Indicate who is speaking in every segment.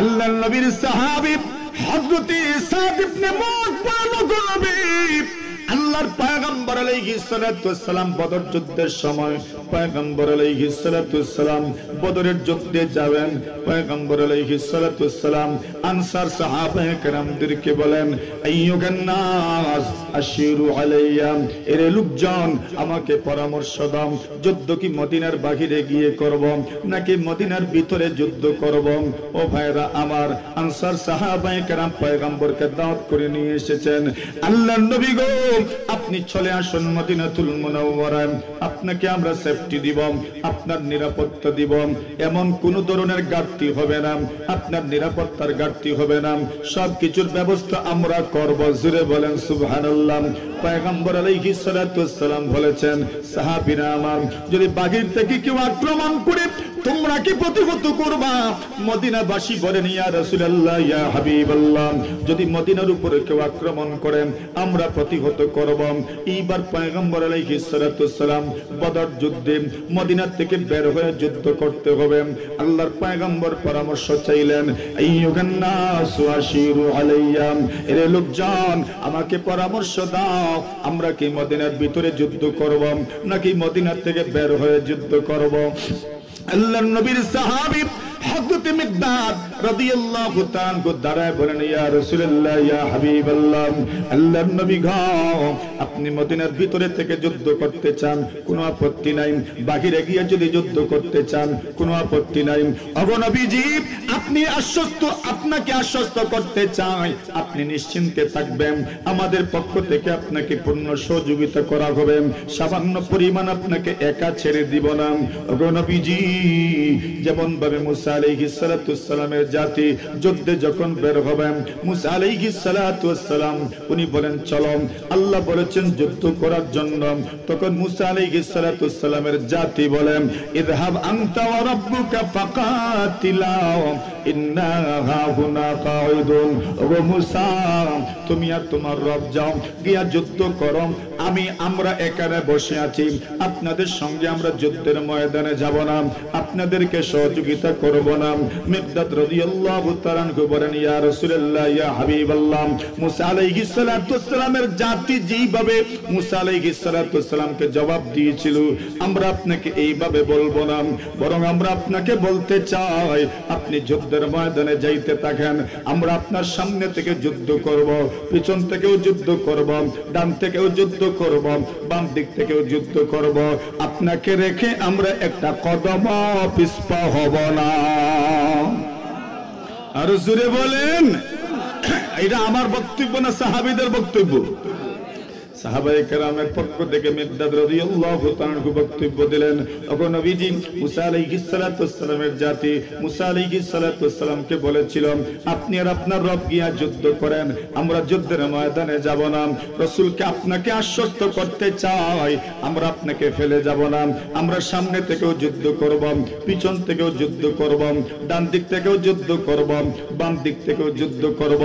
Speaker 1: আল্লাহর নবীর সাহাবী হযরত সাদ ইবনে মুআয নবী আল্লাহর পয়গম্বর আলাইহিস সালাতু ওয়াস সালাম বদর যুদ্ধের সময় পয়গম্বর আলাইহিস সালাতু ওয়াস সালাম বদরের যুদ্ধে যাবেন। পয়গম্বর আলাইহিস সালাতু ওয়াস সালাম আনসার সাহাবায়ে কেরামদেরকে বলেন, আইয়ুহান নাস আশিরু আলাইয়া, এরে লোকজন আমাকে পরামর্শ দাও, যুদ্ধ কি মদিনার বাহিরে গিয়ে করব নাকি মদিনার ভিতরে যুদ্ধ করব? ও ভাইরা আমার, আনসার সাহাবায়ে কেরাম পয়গম্বরকে দাওয়াত করে নিয়ে এসেছেন। আল্লাহর নবী গো, আপনি চলে আসুন মদিনাতুল মুনাওয়ারায়, আপনাকে আমরা সেফটি দিব, আপনার নিরাপত্তা দিব, এমন কোন ধরনের ঘাটতি হবে না, আপনার নিরাপত্তার ঘাটতি হবে না, সবকিছুর ব্যবস্থা আমরা করব। জোরে বলেন সুবহানাল্লাহ। পয়গম্বর আলাইহিস সালাতু ওয়াস সালাম বলেছেন, সাহাবীরা আমার, যদি বাহির থেকে কেউ আক্রমণ করে তোমরা কি প্রতিহত করবা? মদিনাবাসী বলেন, ইয়া রাসূলুল্লাহ, ইয়া হাবিবাল্লাহ, যদি মদিনার উপরে কেউ আক্রমণ করেন আমরা প্রতিহত করব। এইবার পয়গম্বর আলাইহিস সালাতু ওয়াস সালাম বদর যুদ্ধে মদিনা থেকে বের হয়ে যুদ্ধ করতে হবে। আল্লাহর পয়গম্বর পরামর্শ চাইলেন, আইয়ুহান নাস আশিরু আলাইয়া, এরে লোকজন আমাকে পরামর্শ দাও, আমরা কি মদিনার ভিতরে যুদ্ধ করব নাকি মদিনা থেকে বের হয়ে যুদ্ধ করব? আল্লাহর নবীর সাহাবী হযরত মিকদাদ রাদিয়াল্লাহু তাআলা কো দাঁড়ায় বলেন, ইয়া রাসূলুল্লাহ, ইয়া হাবিবাল্লাহ, আল্লাহর নবী গো, আপনি মদিনার ভিতরে থেকে যুদ্ধ করতে চান কোনো আপত্তি নাই, বাহিরে গিয়ে যদি যুদ্ধ করতে চান কোনো আপত্তি নাই। ওগো নবীজি, আপনি আশ্বস্ত, আপনাকে আশ্বস্ত করতে চাই, আপনি নিশ্চিন্তে থাকবেন, আমাদের পক্ষ থেকে আপনাকে পূর্ণ সহযোগিতা করা হবে, সামান্য পরিমাণ আপনাকে একা ছেড়ে দিব না। ওগো নবীজি, যেমন ভাবে মুসা আলাইহিস সালাতু ওয়াস সালামের জাতি যুদ্ধে যখন বের হবেন, মুসা আলাইহিস সালাতু ওয়াস সালাম উনি বলেন চলো, আল্লাহ বলেছেন যুদ্ধ করার জন্য, তখন মুসা আলাইহিস সালাতু ওয়াস সালামের জাতি বলেন, ইযহাব আনতা ওয়া রাব্বুকা ফাকাতিলা ইন্না হাহুনা কাঈদুন। ও মুসা, তুমি আর তোমার রব যাও, গিয়া যুদ্ধ করো, আমরা এখানে বসে আছি, আপনাদের সঙ্গে আমরা যুদ্ধের ময়দানে যাব না, আপনাদেরকে সহযোগিতা করব না। মিকদাদ রাদিয়াল্লাহু তাআলা আনহু বলেন, ইয়া রাসূলুল্লাহ, ইয়া হাবিবাল্লাহ, মুসা আলাইহিস সালাতু ওয়াস সালামের জাতি যেইভাবে মুসা আলাইহিস সালাতু ওয়াস সালামকে জবাব দিয়েছিল, আমরা আপনাকে এইভাবে বলবো না, বরং আমরা আপনাকে বলতে চাই, আপনি যুদ্ধের ময়দানে যাইতে থাকেন, আমরা আপনার সামনে থেকে যুদ্ধ করব, পিছন থেকেও যুদ্ধ করব, ডান থেকেও যুদ্ধ করব, বাম দিক থেকেও যুদ্ধ করব, আপনাকে রেখে আমরা একটা কদম পিছপা হব না। আর জোরে বলেন, এটা আমার বক্তব্য না সাহাবীদের বক্তব্য? সাহাবায়ে কেরামের পক্ষ থেকে মিকদাদ রাদিয়াল্লাহু তাআলা বক্তব্য দিলেন, ওগো নবীজি, মুসা আলাইহিস সালাতু ওয়াস সালামের জাতি মুসা আলাইহিস সালাতু ওয়াস সালামকে বলেছিল, আপনি আর আপনার রব গিয়া যুদ্ধ করেন, আমরা যুদ্ধের ময়দানে যাব না। রাসূলকে আপনাকে আশ্বস্ত করতে চাই, আমরা আপনাকে ফেলে যাব না, আমরা সামনে থেকেও যুদ্ধ করব, পিছন থেকেও যুদ্ধ করব, ডান দিক থেকেও যুদ্ধ করব, বাম দিক থেকেও যুদ্ধ করব।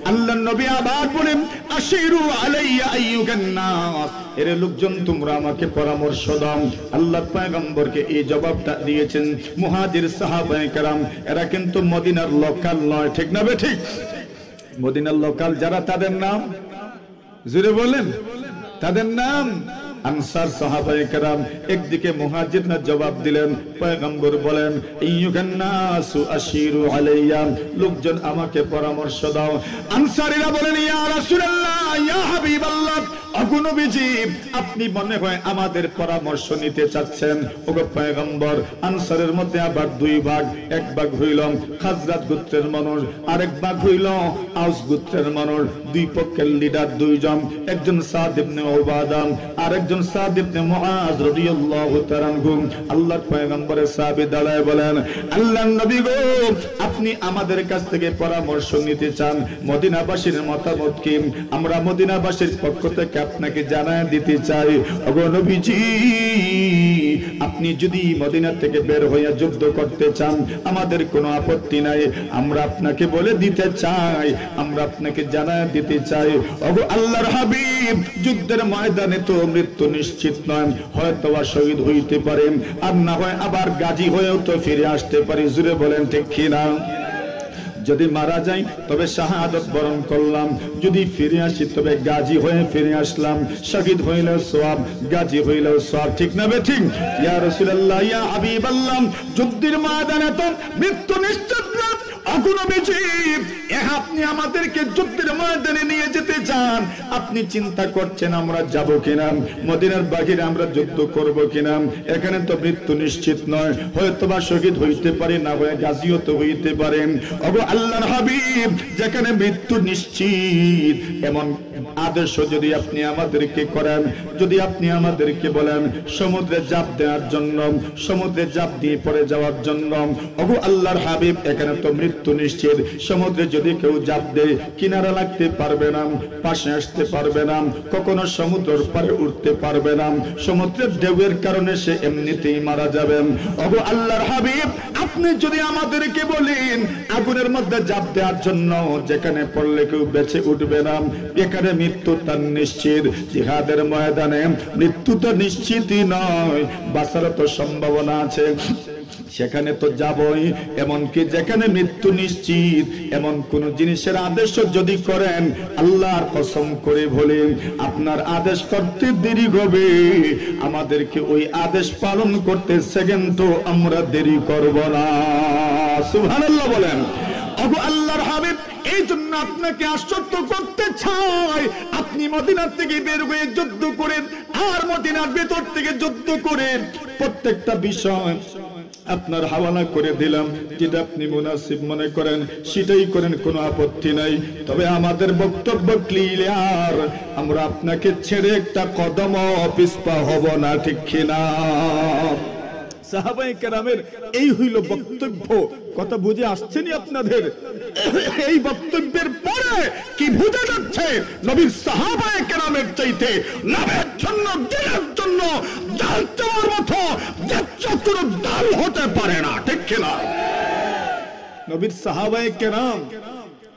Speaker 1: আল্লাহর নবী আবার বলেন, আশিরু আলাইয়া আইয়ুহান নাস, এরে লোকজন তোমরা আমাকে পরামর্শ দাও। আল্লাহর পয়গম্বরকে এই জবাবটা দিয়েছেন মুহাজির সাহাবায়ে কেরাম, এরা কিন্তু মদিনার লোকাল নয়, ঠিক না বে ঠিক? মদিনার লোকাল যারা, তাদের নাম জুড়ে বলেন, তাদের নাম আনসার সাহাবায়ে কেরাম। একদিকে মুহাজিররা জবাব দিলেন, পয়গম্বর বলেন, আইয়ুহান নাসু আশিরু আলাইয়া, লোকজন আমাকে পরামর্শ দাও। আনসারীরা বলেন, ইয়া রাসূলুল্লাহ, ইয়া হাবিবাল্লাহ, ওগো নবীজি, আপনি মনে হয় আমাদের পরামর্শ নিতে চাচ্ছেন। ওগো পয়গম্বর, আনসারের মধ্যে আবার দুই ভাগ, এক ভাগ হইল খাজরাত গোত্রের মানুষ, আরেক ভাগ হইল আউস গোত্রের মানুষ। দুই পক্ষের লিডার দুইজন, একজন সাদ ইবনে উবাদা, আরেকজন সাদ ইবনে মুআজ রাদিয়াল্লাহু তাআলা আনহু। আল্লাহর পয়গম্বরের সাহাবী দাঁড়ায় বলেন, আল্লাহর নবী গো, আপনি আমাদের কাছ থেকে পরামর্শ নিতে চান, মদিনাবাসীর মতামত কি? আমরা মদিনাবাসীর পক্ষ থেকে আপনাকে জানায় দিতে চাই, ওগো নবীজি, আপনি যদি মদিনা থেকে বের হইয়া যুদ্ধ করতে চান আমাদের কোনো আপত্তি নাই, আমরা আপনাকে বলে দিতে চাই, আমরা আপনাকে জানায় দিতে চাই, ওগো আল্লাহর হাবিব, যুদ্ধের ময়দানে তো মৃত্যু নিশ্চিত নয়, হয়তো শহীদ হইতে পারে, আর না হয় আবার গাজী হয়েও তো ফিরে আসতে পারে। জুড়ে বলেন ঠিক কিনা? যদি মারা যাই তবে শাহাদাত বরণ করলাম, যদি ফিরে আসি তবে গাজী হয়ে ফিরে আসলাম, শহীদ হইলেও সওয়াব, গাজী হইলেও সওয়াব। ঠিক না বেঠিক? ইয়া রাসূলুল্লাহ, ইয়া হাবিবাল্লাহ, যুদ্ধের ময়দানে তো মৃত্যু নিশ্চিত না। আপনি আমাদেরকে যুদ্ধের ময়দানে নিয়ে যেতে চান, আপনি চিন্তা করছেন আমরা যাব কিনা, মদিনার বাহিরে আমরা যুদ্ধ করব কিনা। এখানে তো মৃত্যু নিশ্চিত নয়, হয়তো বা শহীদ হইতে পারে, না হয়ে গাজীও তো হইতে পারেন। ওগো আল্লাহর হাবিব, যেখানে মৃত্যু নিশ্চিত এমন আদর্শ যদি আপনি আমাদেরকে করেন, যদি আপনি আমাদেরকে বলেন সমুদ্রে ঝাঁপ দেওয়ার জন্য, সমুদ্রে ঝাঁপ দিয়ে পড়ে যাওয়ার জন্য, ওগো আল্লাহর হাবিব এখানে তো মৃত্যু নিশ্চিত। সমুদ্রে যদি কেউ ঝাঁপ দেয় কিনারা লাগতে পারবে না, পাশে আসতে পারবে না, কখনো সমুদ্রের পারে উঠতে পারবে না, সমুদ্রের ঢেউয়ের কারণে সে এমনিতেই মারা যাবে। ওগো আল্লাহর হাবিব, আপনি যদি আমাদেরকে বলেন আগুনের মধ্যে ঝাঁপ দেওয়ার জন্য, যেখানে পড়লে কেউ বেঁচে উঠবে না, এখানে মৃত্যু তার নিশ্চিত। জিহাদের ময়দানে মৃত্যু তো নিশ্চিতই নয়, বাঁচার তো সম্ভাবনা আছে, সেখানে তো যাবই। এমনকি যেখানে মৃত্যু নিশ্চিত এমন কোন জিনিসের আদেশ যদি করেন, আল্লাহর কসম করে বলেন আপনার আদেশ করতে দেরি হবে, আমাদেরকে ওই আদেশ পালন করতে সেকেন্ড তো আমরা দেরি করব না। সুবহানাল্লাহ বলেন। ওগো আল্লাহর হাবিব, এই জন্য আপনাকে আশ্বস্ত করতে চাই, আপনি মদিনার থেকে বের হয়ে যুদ্ধ করেন, আর মদিনার ভেতর থেকে যুদ্ধ করেন, প্রত্যেকটা বিষয় আপনার হাওয়ালা করে দিলাম, যেটা আপনি মুনাসিব মনে করেন সেটাই করেন, কোনো আপত্তি নাই। তবে আমাদের বক্তব্য ক্লিয়ার, আমরা আপনাকে ছেড়ে একটা কদম পিছপা হব না, ঠিক কিনা? সাহাবায়ে কেরামের এই হইল বক্তব্য। কথা বুঝে আসছেনি আপনাদের? এই বক্তব্যের পরে কি বুঝা যাচ্ছে? নবীর সাহাবায়ে কেরামের চাইতে নবীর জন্য, দিনের জন্য জান দেওয়ার মতো কোনো দল হতে পারে না, ঠিক কিনা? নবীর সাহাবায়ে কেরাম,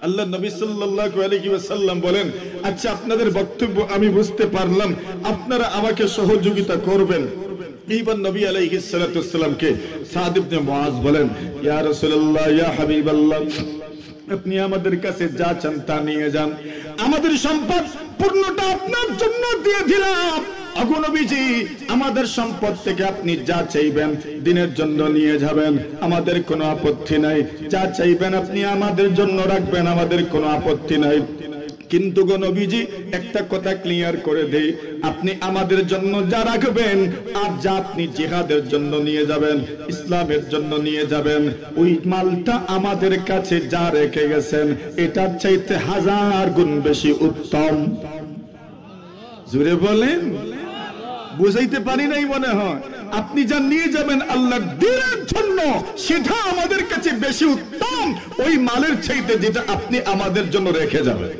Speaker 1: আল্লাহ নবী সাল্লাল্লাহু আলাইহি ওয়াসাল্লাম বলেন, আচ্ছা আপনাদের বক্তব্য আমি বুঝতে পারলাম, আপনারা আমাকে সহযোগিতা করবেন। এইবার নবী আলাইহিস সালাতু ওয়াসসালামকে সাদ ইবনে মুআজ বলেন, ইয়া রাসূলুল্লাহ, ইয়া হাবিবাল্লাহ, আপনি আমাদের কাছে যা চান তা নিয়ে যান, আমাদের সম্পদ পূর্ণটা আপনার জন্য দিয়ে দিলাম। ওগো নবীজি, আমাদের সম্পদ থেকে আপনি যা চাইবেন দিনের জন্য নিয়ে যাবেন, আমাদের কোনো আপত্তি নাই। যা চাইবেন আপনি আমাদের জন্য রাখবেন, আমাদের কোনো আপত্তি নাই। কিন্তু গো নবীজি, একটা কথা ক্লিয়ার করে দেই, আপনি আমাদের জন্য যা রাখবেন আর যা আপনি জিহাদের জন্য নিয়ে যাবেন, ইসলামের জন্য নিয়ে যাবেন, ওই মালটা আমাদের কাছে যা রেখে গেছেন এটার চাইতে 1000 গুণ বেশি উত্তম। জোরে বলেন, বুঝাইতে পারি নাই মনে হয়? আপনি যা নিয়ে যাবেন আল্লাহর দ্বীনের জন্য, সেটা আমাদের কাছে বেশি উত্তম ওই মালের চাইতে যেটা আপনি আমাদের জন্য রেখে যাবেন।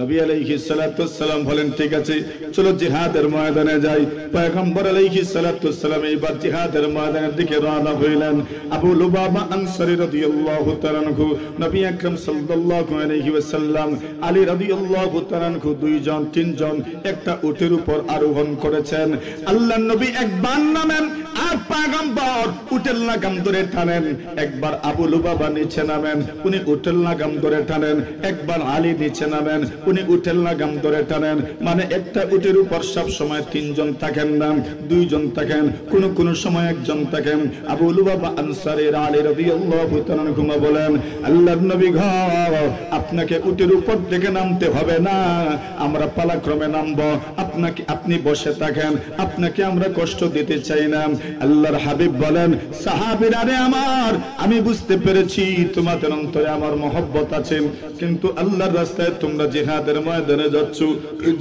Speaker 1: নবী আলাইহিস সালাতু ওয়াসসালাম বলেন, ঠিক আছে চলো জিহাদের ময়দানে যাই। পয়গম্বর আলাইহিস সালাতু ওয়াসসালাম এইবার জিহাদের ময়দানের দিকে রওনা হইলেন। আবু লুবাবা আনসারী রাদিয়াল্লাহু তাআলা আনহু, নবী আকরাম সাল্লাল্লাহু আলাইহি ওয়াসাল্লাম, আলী রাদিয়াল্লাহু তাআলা আনহু, দুইজন তিনজন একটা উটের উপর আরোহণ করেছেন। আল্লাহর নবী একবার নামেন আর পয়গম্বর উটের লাগাম ধরে টানেন। একবার আবু লুবাবা নিচে নামেন, উনি উটের লাগাম ধরে টানেন। একবার আলী নিচে নামেন, উনি উটের লাগাম ধরে টানেন। মানে একটা উটের উপর সব সময় তিনজন থাকেন না, দুইজন থাকেন, কোন কোন সময় একজন থাকেন। আবু লুবাবা আনসারী আলী রাদিয়াল্লাহু তাআলা আনহু বলেন, আল্লাহর নবী গো, আপনাকে উটের উপর থেকে নামতে হবে না, আমরা পালাক্রমে নামবো, আপনাকে আপনি বসে থাকেন, আপনাকে আমরা কষ্ট দিতে চাই না। আল্লাহর হাবিব বলেন, সাহাবীরা রে আমার, আমি বুঝতে পেরেছি তোমাদের অন্তরে আমার মহব্বত আছে, কিন্তু আল্লাহর রাস্তায় তোমরা জিহাদের ময়দানে যাচ্ছ,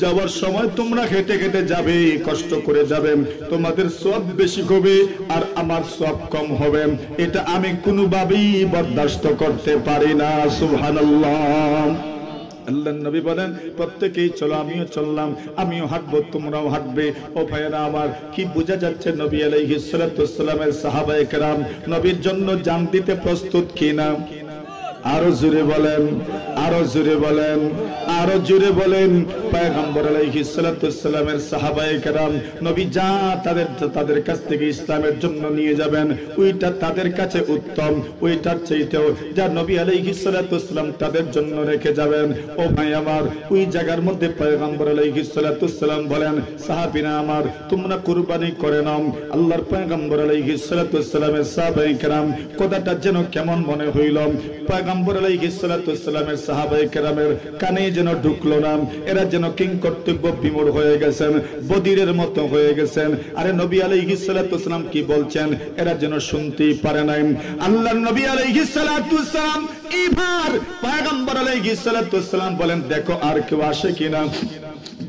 Speaker 1: যাওয়ার সময় তোমরা হেঁটে হেঁটে যাবে, কষ্ট করে যাবে, তোমাদের সওয়াব বেশি হবে আর আমার সওয়াব কম হবে, এটা আমি কোনোভাবেই বরদাস্ত করতে পারি না। সুবহানাল্লাহ। আল্লাহর নবী বলেন, প্রত্যেকেই চলো, আমিও চললাম, আমিও হাঁটবো, তোমরাও হাঁটবে। ও ভাইয়েরা আমার, কি বোঝা যাচ্ছে নবী আলাইহিস সালাতু ওয়াসসালামের সাহাবায়ে কেরাম নবীর জন্য জান দিতে প্রস্তুত কিনা? আরো জোরে বলেন, আরো জোরে বলেন, আরো জোরে বলেন। পয়গম্বর আলাইহিস সালাতু ওয়াসসালামের সাহাবায়ে কেরাম নবী যা তাদের কাছ থেকে ইসলামের জন্য নিয়ে যাবেন ওইটা তাদের কাছে উত্তম, ওইটার চাইতেও যা নবী আলাইহিস সালাতু ওয়াসসালাম তাদের জন্য রেখে যাবেন। ও ভাই আমার, ওই জায়গার মধ্যে পয়গম্বর আলাইহিস সালাতু ওয়াসসালাম বলেন, সাহাবীরা আমার তোমরা কুরবানি করে নাও। আল্লাহর পয়গম্বর আলাইহিস সালাতু ওয়াসসালামের সাহাবায়ে কেরাম কথাটা যেন কেমন মনে হইল, পয়গম্বর আলাইহিস সালাতু ওয়াসসালামের সাহাবায়ে কেরামের কানে যেন ঢুকলো না। এরা যেন কিং কর্তব্য বিমূঢ় হয়ে গেছেন, বদিরের মতো হয়ে গেছেন। আরে নবী আলাইহিস সালাতু ওয়াসসালাম কি বলছেন এরা যেন শুনতেই পারে নাই। আল্লাহর নবী আলাইহিস সালাতু ওয়াসসালাম এবার পয়গম্বর আলাইহিস সালাতু ওয়াসসালাম বলেন, দেখো আর কেউ আসে কিনা।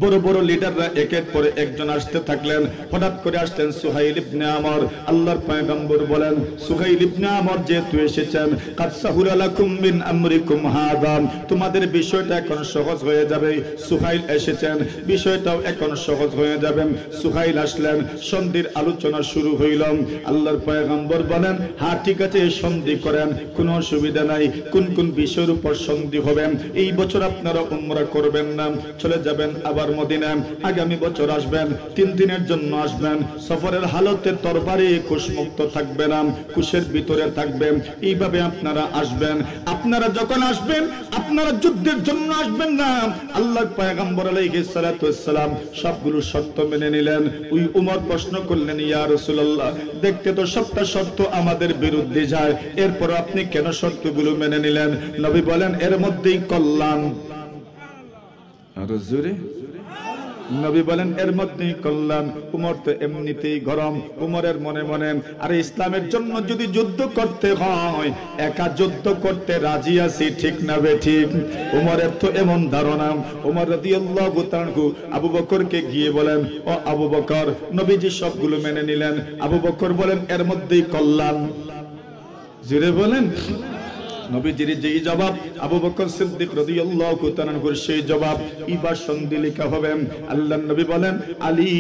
Speaker 1: বড় বড় লিডাররা একের পরে একজন আসতে থাকলেন। হঠাৎ করে আসলেন সুহাইল ইবনে আমর। আল্লাহর পয়গম্বর বলেন, সুহাইল ইবনে আমর যেহেতু এসেছেন, কাদ সাহুলা লাকুম মিন আমরিকুম হাযা, তোমাদের বিষয়টা এখন সহজ হয়ে যাবে। সুহাইল এসেছেন, বিষয়টাও এখন সহজ হয়ে যাবে। সুহাইল আসলেন, সন্ধির আলোচনা শুরু হইল। আল্লাহর পয়গম্বর বলেন, হ্যাঁ ঠিক আছে সন্ধি করেন, কোনো অসুবিধা নাই। কোন কোন বিষয়ের উপর সন্ধি হবে? এই বছর আপনারা উমরা করবেন না, চলে যাবেন আবার মদিনা। আগামী বছর আসবেন, 3 দিনের জন্য আসবেন। সফরের হালতে তরবারি কুশমুক্ত থাকবে না, কুশের ভিতরে থাকবেন। এইভাবে আপনারা আসবেন। আপনারা যখন আসবেন আপনারা যুদ্ধের জন্য আসবেন না। আল্লাহর পয়গম্বর আলাইহিস সালাতু ওয়াসসালাম সবগুলো শর্ত মেনে নিলেন। ওই উমর প্রশ্ন করলেন, ইয়া রাসূলুল্লাহ, দেখতে তো সবটা শর্ত আমাদের বিরুদ্ধে যায়, এরপর আপনি কেন শর্তগুলো মেনে নিলেন? নবী বলেন, এর মধ্যেই কল্যাণ। আর জোরে নবী বলেন, এর মধ্যেই কল্যাণ। উমর তো এমনিতেই গরম। উমরের মনে মনে, আরে ইসলামের জন্য যদি যুদ্ধ করতে হয় একা যুদ্ধ করতে রাজি আছি, ঠিক না বে ঠিক? উমরের তো এমন ধারণা। উমর রাদিয়াল্লাহু তাআলা আবু বকরকে গিয়ে বলেন, ও আবু বকর, নবীজি সবগুলো মেনে নিলেন। আবু বকর বলেন, এর মধ্যেই কল্যাণ। জোরে বলেন। নবীজির যেই জবাব, আবু বকর সিদ্দিক রাদিয়াল্লাহু তাআলা সেই জবাব। এবার সন্ধি লেখা হবে। আল্লাহর নবী বলেন, আলী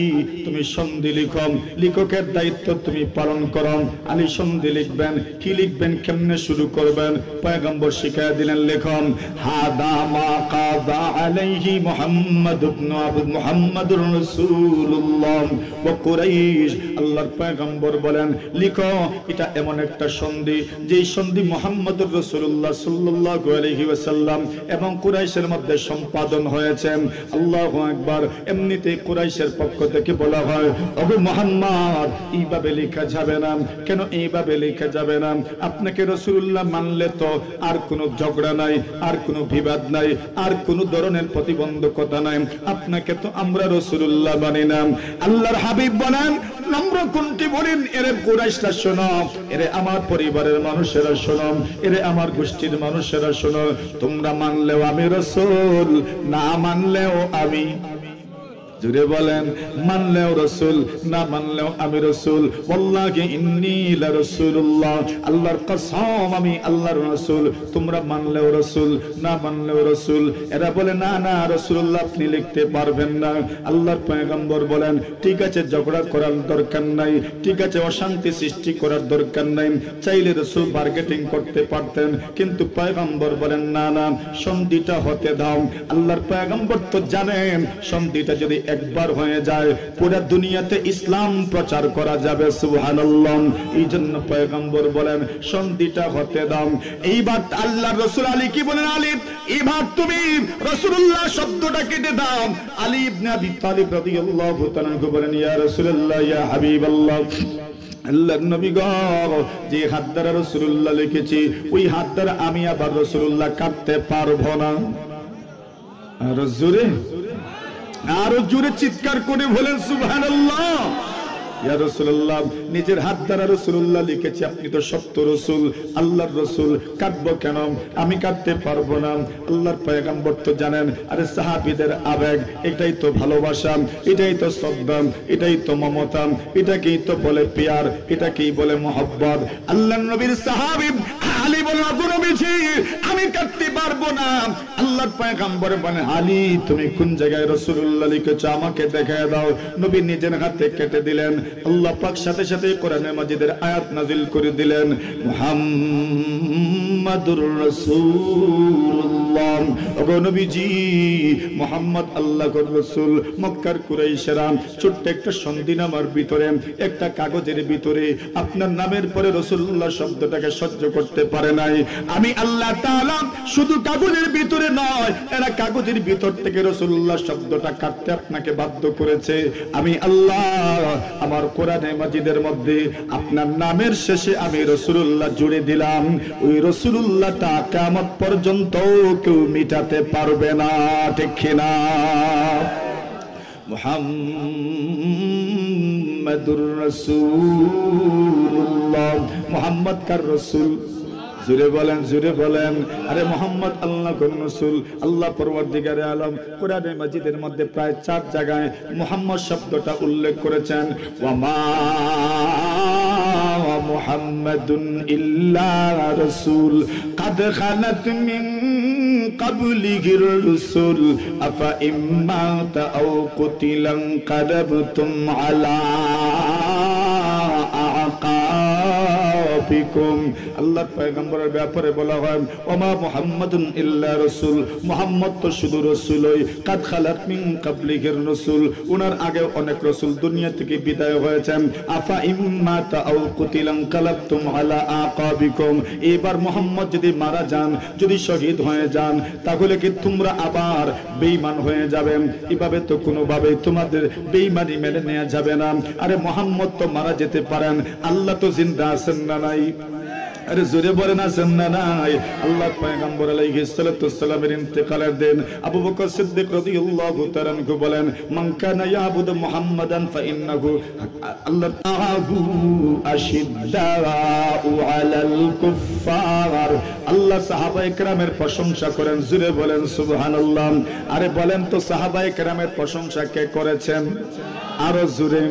Speaker 1: তুমি সন্ধি লিখো, লেখকের দায়িত্ব তুমি পালন করো। আলী সন্ধি লিখবেন। কি লিখবেন, কেমনে শুরু করবেন? পয়গম্বর শিখায়া দিলেন, লেখন হাদা মা কাদা আলাইহি মুহাম্মদ ইবনে আবদ মুহাম্মাদুর রাসূলুল্লাহ ওয়া কুরাইশ। আল্লাহর পয়গম্বর বলেন, লিখো এটা এমন একটা সন্ধি যেই সন্ধি মুহাম্মদুর রাসূলুল্লাহ সাল্লাল্লাহু আলাইহি ওয়াসাল্লাম এবং কুরাইশের মধ্যে সম্পাদন হয়েছে। আল্লাহু আকবার। এমনিতেই কুরাইশের পক্ষ থেকে বলা হয়, ওগো মুহাম্মদ, এইভাবে লেখা যাবে না। কেন এইভাবে লেখা যাবে না? আপনাকে রাসূলুল্লাহ মানলে তো আর কোনো ঝগড়া নাই, আর কোনো বিবাদ নাই, আর কোনো ধরনের প্রতিবন্ধকতা নাই। আপনাকে তো আমরা রাসূলুল্লাহ মানি না। আল্লাহর হাবিব বলেন, নম্র কোনটি বলেন, এরে কুরাইশরা শোনো, এরে আমার পরিবারের মানুষেরা শোনো, এরে আমার গোষ্ঠীর মানুষেরা শোনো, তোমরা মানলেও আমি রাসূল, না মানলেও আমি। জুড়ে বলেন, মানলেও রাসূল, না মানলেও আমি রাসূল। ওয়াল্লাহি ইন্নী লা রাসূলুল্লাহ, আল্লাহর কসম আমি আল্লাহর রাসূল। তোমরা মানলেও রাসূল, না মানলেও রাসূল। এরা বলে, না না রাসূলুল্লাহ আপনি লিখতে পারবেন না। আল্লাহর পয়গম্বর বলেন, ঠিক আছে ঝগড়া করার দরকার নাই, ঠিক আছে অশান্তি সৃষ্টি করার দরকার নাই। চাইলে রাসূল বার্গেটিং করতে পারতেন, কিন্তু পয়গম্বর বলেন, না না সন্ধিটা হতে দাও। আল্লাহর পয়গম্বর তো জানেন সন্ধিটা যদি একবার হয়ে যায় পুরো দুনিয়াতে ইসলাম প্রচার করা যাবে। সুবহানাল্লাহ। এই জন্য পয়গম্বর বলেন, সন্ধিটা হতে দাও। এইবার আল্লাহর রাসূল আলী কি বলেন, আলী এবার তুমি রাসূলুল্লাহ শব্দটা কেটে দাও। আলী ইবনে আবি তালিব রাদিয়াল্লাহু তাআলা বলেন, ইয়া রাসূলুল্লাহ, ইয়া হাবিবাল্লাহ, আল্লাহর নবী গো, যে হাত দ্বারা রাসূলুল্লাহ লিখেছি ওই হাত দ্বারা আমি আবার রাসূলুল্লাহ কাটতে পারবো না। আর জোরে, আরো জোরে চিৎকার করে বলেন সুবহানাল্লাহ। ইয়া রাসূলুল্লাহ, নিজের হাত দ্বারা রাসূলুল্লাহ লিখেছি, আপনি তো সত্য রাসূল, আল্লাহর রাসূল, কাটবো কেন? আমি কাটতে পারবো না। আল্লাহর পয়গম্বর তো জানেন, আরে সাহাবীদের আবেগ, এটাই তো ভালোবাসা, এটাই তো শ্রদ্ধা, এটাই তো মমতা, এটাকেই তো বলে পিয়ার, এটাকেই বলে মহব্বত। আল্লাহর নবীর সাহাবী আলী বলেন, নবীজি আমি কাটতে পারবো না। আল্লাহর পয়গম্বর বলেন, আলী তুমি কোন জায়গায় রাসূলুল্লাহ লিখেছো আমাকে দেখায় দাও। নবী নিজের হাতে কেটে দিলেন। আল্লাহ পাক সাথে সাথে কোরআনে মাজিদের আয়াত নাজিল করে দিলেন, মুহাম্মাদ মুহাম্মাদুর রাসূলুল্লাহ। ওগো নবীজি মুহাম্মদ আল্লাহর রাসূল। মক্কার কুরাইশরা ছোট্ট একটা সন্ধিনামার ভিতরে, একটা কাগজের ভিতরে আপনার নামের পরে রাসূলুল্লাহ শব্দটাকে সহ্য করতে পারে নাই। আমি আল্লাহ তাআলা শুধু কাগজের ভিতরে নয়, এরা কাগজের ভিতর থেকে রাসূলুল্লাহ শব্দটা কাটতে আপনাকে বাধ্য করেছে। আমি আল্লাহ আমার কোরআনে মাজিদের মধ্যে আপনার নামের শেষে আমি রাসূলুল্লাহ জুড়ে দিলাম। ওই রাসূলুল্লাহটা কিয়ামত পর্যন্ত কেউ মিটাতে পারবে না, ঠিক কিনা? মুহাম্মাদুর রাসূলুল্লাহ। মুহাম্মদ কার রাসূল? জুড়ে বলেন, জুড়ে বলেন। আরে মোহাম্মদ আল্লাহর রাসূল। আল্লাহ পরওয়ারদিগারে আলম কোরআনে মাজিদের মধ্যে প্রায় 4 জায়গায় মুহাম্মদ শব্দটা উল্লেখ করেছেন। ওয়ামা মুহাম্মাদুন ইল্লা রাসূল কাদ খালাত মিন ক্বাবলিহির রাসূল আফা ইম্মাতা আও কুতিলান কাদাবতুম আলা আকাবিকুম। আল্লাহর পয়গম্বরের ব্যাপারে বলা হয় ওমা মুহাম্মাদুন ইল্লা রাসূল, মুহাম্মদ তো শুধু রাসূলই। কাদ খালাত মিন ক্বাবলিহির রাসূল, ওনার আগে অনেক রাসূল দুনিয়া থেকে বিদায় হয়েছেন। আফা ইম্মাতা আও কুতিলান কালাবতুম আলা আকাবিকুম। এবার মুহাম্মদ যদি মারা যান, যদি শহীদ হয়ে যান, তাহলে কি তোমরা আবার বেঈমান হয়ে যাবে? এভাবে তো কোনোভাবেই তোমাদের বেঈমানি মেনে নেওয়া যাবে না। আরে মুহাম্মদ তো মারা যেতে পারেন, আল্লাহ তো জিন্দা আছেন না নাই? আরে জোরে বলেন আছেন না নাই? আল্লাহ পয়গম্বর আলাইহিস সালাতু ওয়াসসালামের ইন্তেকালের দিন আবু বকর সিদ্দিক রাদিয়াল্লাহু তাআলা আনহু বলেন মান কানা ইয়াবুদু মুহাম্মাদান ফাইন্নাহু আল্লাহ তাআহু আশিদ্দাউ আলাল কুফফার। আল্লাহ সাহাবায়ে কেরামের প্রশংসা করেন, জোরে বলেন সুবহানাল্লাহ। আরে বলেন তো সাহাবায়ে কেরামের প্রশংসা কে করেছেন? আরো জোরে,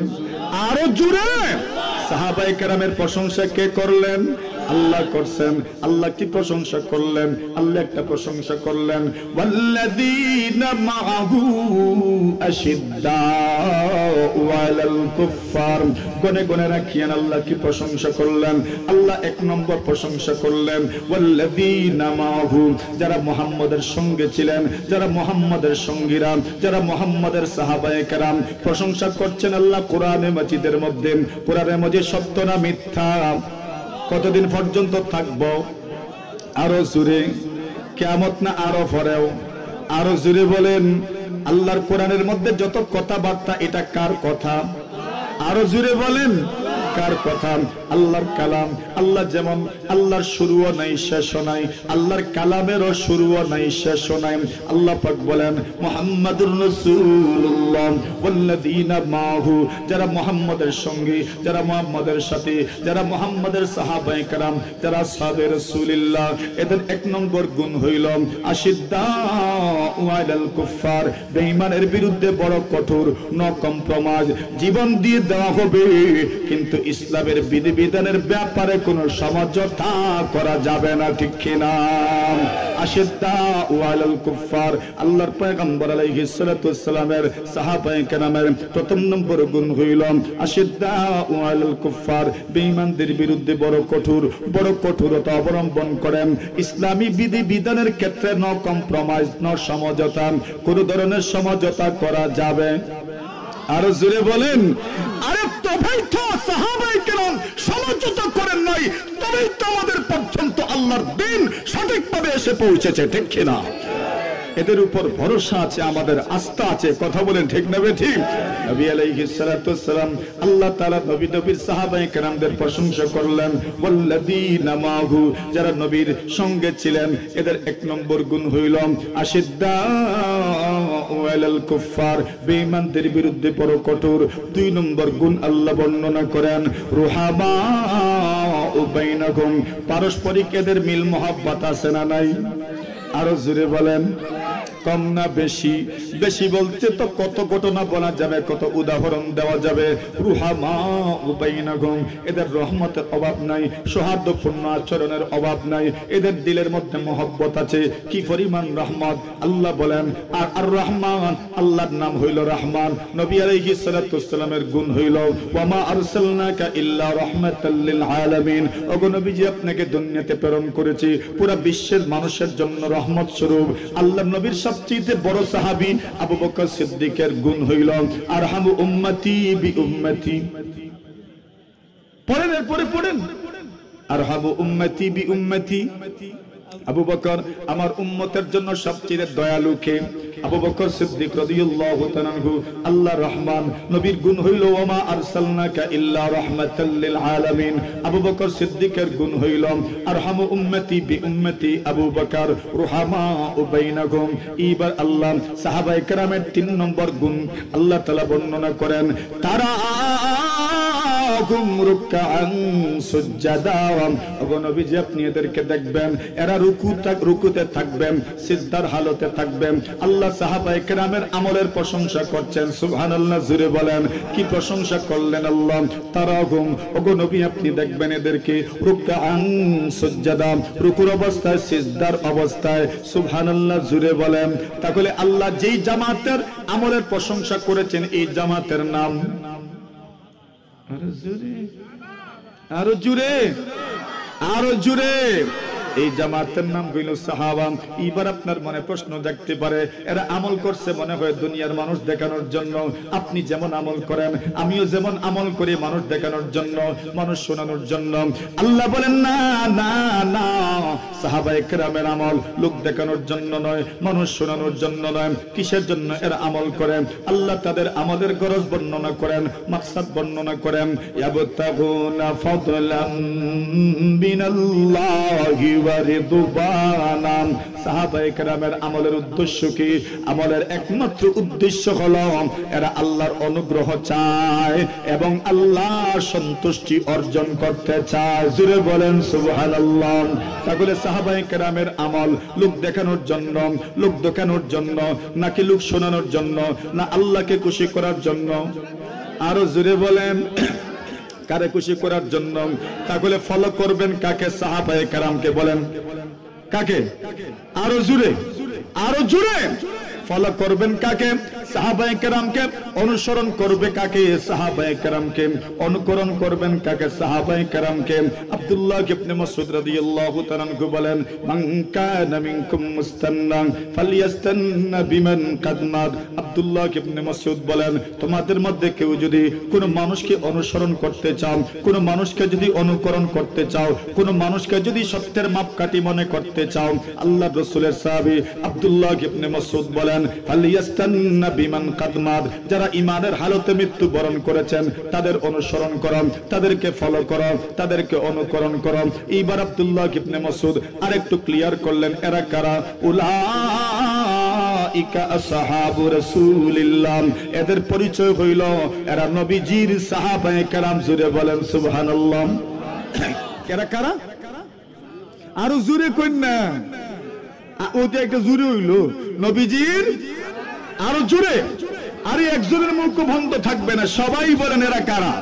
Speaker 1: আরো জোরে। সাহাবায়ে কেরামের প্রশংসা কে করলেন? আল্লাহ করছেন। আল্লাহ কি প্রশংসা করলেন? আল্লাহ একটা প্রশংসা করলেন ওয়াল্লাযীনা মাআহু আশিদ্দাউ আলাল কুফফার। গনে গনে রাখিয়েন আল্লাহ কি প্রশংসা করলেন। আল্লাহ 1 নম্বর প্রশংসা করলেন ওয়াল্লাযীনা মাআহু, যারা মুহাম্মদের সঙ্গে ছিলেন, যারা মুহাম্মদের সঙ্গীরা, যারা মুহাম্মদের সাহাবায়ে কেরাম। প্রশংসা করছেন আল্লাহ কোরআনে মাজিদের মধ্যে। কোরআনে মাজিদ সত্য না মিথ্যা? কতদিন পর্যন্ত থাকবো? আরো জোরে। কিয়ামত না আরো পরেও? আরো জোরে বলেন। আল্লাহর কোরআনের মধ্যে যত কথাবার্তা, এটা কার কথা? আরো জোরে বলেন, কার কথা? আল্লাহর কালাম। আল্লাহ যেমন আল্লাহর শুরুও নাই শেষও নাই, আল্লাহর কালামেরও শুরুও নাই শেষও নাই। আল্লাহ পাক বলেন মুহাম্মাদুর রাসূলুল্লাহ ওয়াল্লাযীনা মাহু, যারা মুহাম্মদের সঙ্গী, যারা মুহাম্মদের সাথে, যারা মুহাম্মদের সাহাবায়ে কেরাম, যারা আসহাবে রাসূলুল্লাহ, এদের 1 নম্বর গুণ হইল আশিদ্দাউ আলাল কুফফার। বেঈমানের বিরুদ্ধে বড় কঠোর, নো কম্প্রোমাইজ। জীবন দিয়ে দেওয়া হবে, কিন্তু ইসলামের বিধিবিধানের ব্যাপারে কোনো সমঝোতা করা যাবে না, ঠিক কিনা? আশিদ্দাউ আলাল কুফফার। আল্লাহর পয়গম্বর আলাইহিস সালাতু ওয়াসসালামের সাহাবায়ে কেরামের 1ম নম্বর গুণ হইল আশিদ্দাউ আলাল কুফফার। বেঈমানদের বিরুদ্ধে বড় কঠোর, বড় কঠোরতা অবলম্বন করেন। ইসলামী বিধিবিধানের ক্ষেত্রে নো কম্প্রোমাইজ, নো সমঝোতা। কোনো ধরনের সমঝোতা করা যাবে? আরো জোরে বলেন। আরে তবেই তো সাহাবায়ে কেরাম সমঝোতা করেন নাই, তবেই তো আমাদের পর্যন্ত আল্লাহর দ্বীন সঠিকভাবে এসে পৌঁছেছে, ঠিক কিনা? এদের উপর ভরসা আছে, আমাদের আস্থা আছে। কথা বলেন ঠিক না ঠিক? নবী আলাইহিস সালাতু ওয়াসসালাম, আল্লাহ তাআলা নবীর সাহাবায়ে কেরামদের প্রশংসা করলেন ওয়াল্লাযীনা মাহু, যারা নবীর সঙ্গে ছিলেন। এদের 1 নম্বর গুণ হইল আশিদ্দাউ আলাল কুফফার। বেঈমানদের বিরুদ্ধে বড় কঠোর। 2 নম্বর গুণ আল্লাহ বর্ণনা করেন রুহামাউ বাইনাকুম। পারস্পরিক এদের মিল মহব্বত আছে না নাই? আরো জোরে বলেন। কম না বেশি? বেশি বলতে তো কত ঘটনা বলা যাবে, কত উদাহরণ দেওয়া যাবে। রুহামা বাইনাহুম, এদের রহমতের অভাব নাই, সৌহার্দ্যপূর্ণ আচরণের অভাব নাই, এদের দিলের মধ্যে মহব্বত আছে। কি পরিমাণ রহমত! আল্লাহ বলেন আর আর রহমান, আল্লাহর নাম হইল রহমান। নবী আলাইহিস সালাতু ওয়াসসালামের গুণ হইল ওয়ামা আরসালনাকা ইল্লা রাহমাতাল লিল আলামিন। ওগো নবীজি, আপনাকে দুনিয়াতে প্রেরণ করেছি পুরো বিশ্বের মানুষের জন্য রহমত স্বরূপ। আল্লাহর নবীর সবচেয়ে বড় সাহাবী আবু বকর সিদ্দিকের গুণ হইল আরহামু উম্মতি বি উম্মতি। পড়েন, এরপরে পড়েন আরহামু উম্মতি বি উম্মতি। আবু বকর আমার উম্মতের জন্য সবচেয়ে দয়ালু কে? আবু বকর সিদ্দিক রাদিয়াল্লাহু তাআলা আনহু। আল্লাহ রহমান, নবীর গুণ হইল ওয়ামা আরসালনাকা ইল্লা রাহমাতাল লিল আলামিন। আবু বকর সিদ্দিকের গুণ হইল আরহামু উম্মতি বি উম্মতি আবু বকর রুহামা বাইনাহুম। এবার আল্লাহ সাহাবায়ে কেরামের 3 নম্বর গুণ আল্লাহ তাআলা বর্ণনা করেন, তারা আপনি এদেরকে দেখবেন, এরা রুকুতে থাকবেন, সিজদার হালতে থাকবেন। আল্লাহ সাহাবায়ে কেরামের আমলের প্রশংসা করছেন। সুবহানাল্লাহ, জোরে বলেন। কি প্রশংসা করলেন আল্লাহ? তারাহুম, ওগো নবী আপনি দেখবেন এদেরকে রুকআন সুজদা, রুকুর অবস্থায়, সিজদার অবস্থায়। সুবহানাল্লাহ, জোরে বলেন। তাহলে আল্লাহ যেই জামাতের আমলের প্রশংসা করেছেন, এই জামাতের নাম আরো জুড়ে, আরো জুড়ে, এই জামাতের নাম হইল সাহাবা। এবার আপনার মনে প্রশ্ন জাগতে পারে, এরা আমল করছে মনে হয় দুনিয়ার মানুষ দেখানোর জন্য। আপনি যেমন আমল করেন, আমিও যেমন আমল করি মানুষ দেখানোর জন্য, মানুষ শোনানোর জন্য। আল্লাহ বলেন না না না, সাহাবায়ে কেরামের আমল লোক দেখানোর জন্য নয়, মানুষ শোনানোর জন্য নয়। কিসের জন্য এরা আমল করেন? আল্লাহ তাদের আমলের গরজ বর্ণনা করেন, মাকসাদ বর্ণনা করেন। ইয়াবতাগুনা ফাদলাম মিনাল্লাহি ওয়া রিদওয়ানান। সাহাবায়ে কেরামের আমলের উদ্দেশ্য কি? আমলের একমাত্র উদ্দেশ্য হলো এরা আল্লাহর অনুগ্রহ চায় এবং আল্লাহর সন্তুষ্টি অর্জন করতে চায়। জোরে বলেন সুবহানাল্লাহ। তাহলে সাহাবায়ে কেরামের আমল লোক দেখানোর জন্য, লোক দেখানোর জন্য, নাকি লোক শোনানোর জন্য, না আল্লাহকে খুশি করার জন্য? আরো জোরে বলেন। কারে খুশি করার জন্য? তাহলে ফলো করবেন কাকে? সাহাবায়ে কেরামকে। বলেন কাকে? আরো জোরে, আরো জোরে। ফলো করবেন কাকে? সাহাবায়ে কেরামকে। অনুসরণ করবে কাকে? সাহাবায়ে কেরামকে। অনুকরণ করবেন কাকে? সাহাবায়ে কেরামকে। আব্দুল্লাহ ইবনে মাসউদ রাদিয়াল্লাহু তাআলা আনহু বলেন, মান কানা মিনকুম মুস্তান্নান ফালইয়াস্তান্না বিমান কাদ মাত। আব্দুল্লাহ ইবনে মাসউদ বলেন, তোমাদের মধ্যে কেউ যদি কোন মানুষকে অনুসরণ করতে চাও, কোন মানুষকে যদি অনুকরণ করতে চাও, কোন মানুষকে যদি সত্যের মাপকাঠি মনে করতে চাও, আল্লাহর রাসূলের সাহাবী আব্দুল্লাহ ইবনে মাসউদ বলেন, ফালইয়াস্তান্না বিমান কাদ মাত। যারা ঈমানের হালতে মৃত্যুবরণ করেছেন তাদের অনুসরণ করো, তাদেরকে ফলো করো, তাদেরকে অনুকরণ করো। এইবার আব্দুল্লাহ ইবনে মাসউদ আরেকটু ক্লিয়ার করলেন, এরা কারা? উলাইকা আসহাবু রাসূলিল্লাহ। এদের পরিচয় হইল এরা নবীজির সাহাবায়ে কেরাম। জোরে বলেন সুবহানাল্লাহ। এরা কারা? আরো জোরে কইন না, ওটা একটা জোরে হইল নবীজির। আরো জোরে। আরে একজনের মুখ বন্ধ থাকবে না, সবাই বলেন এরা কারা?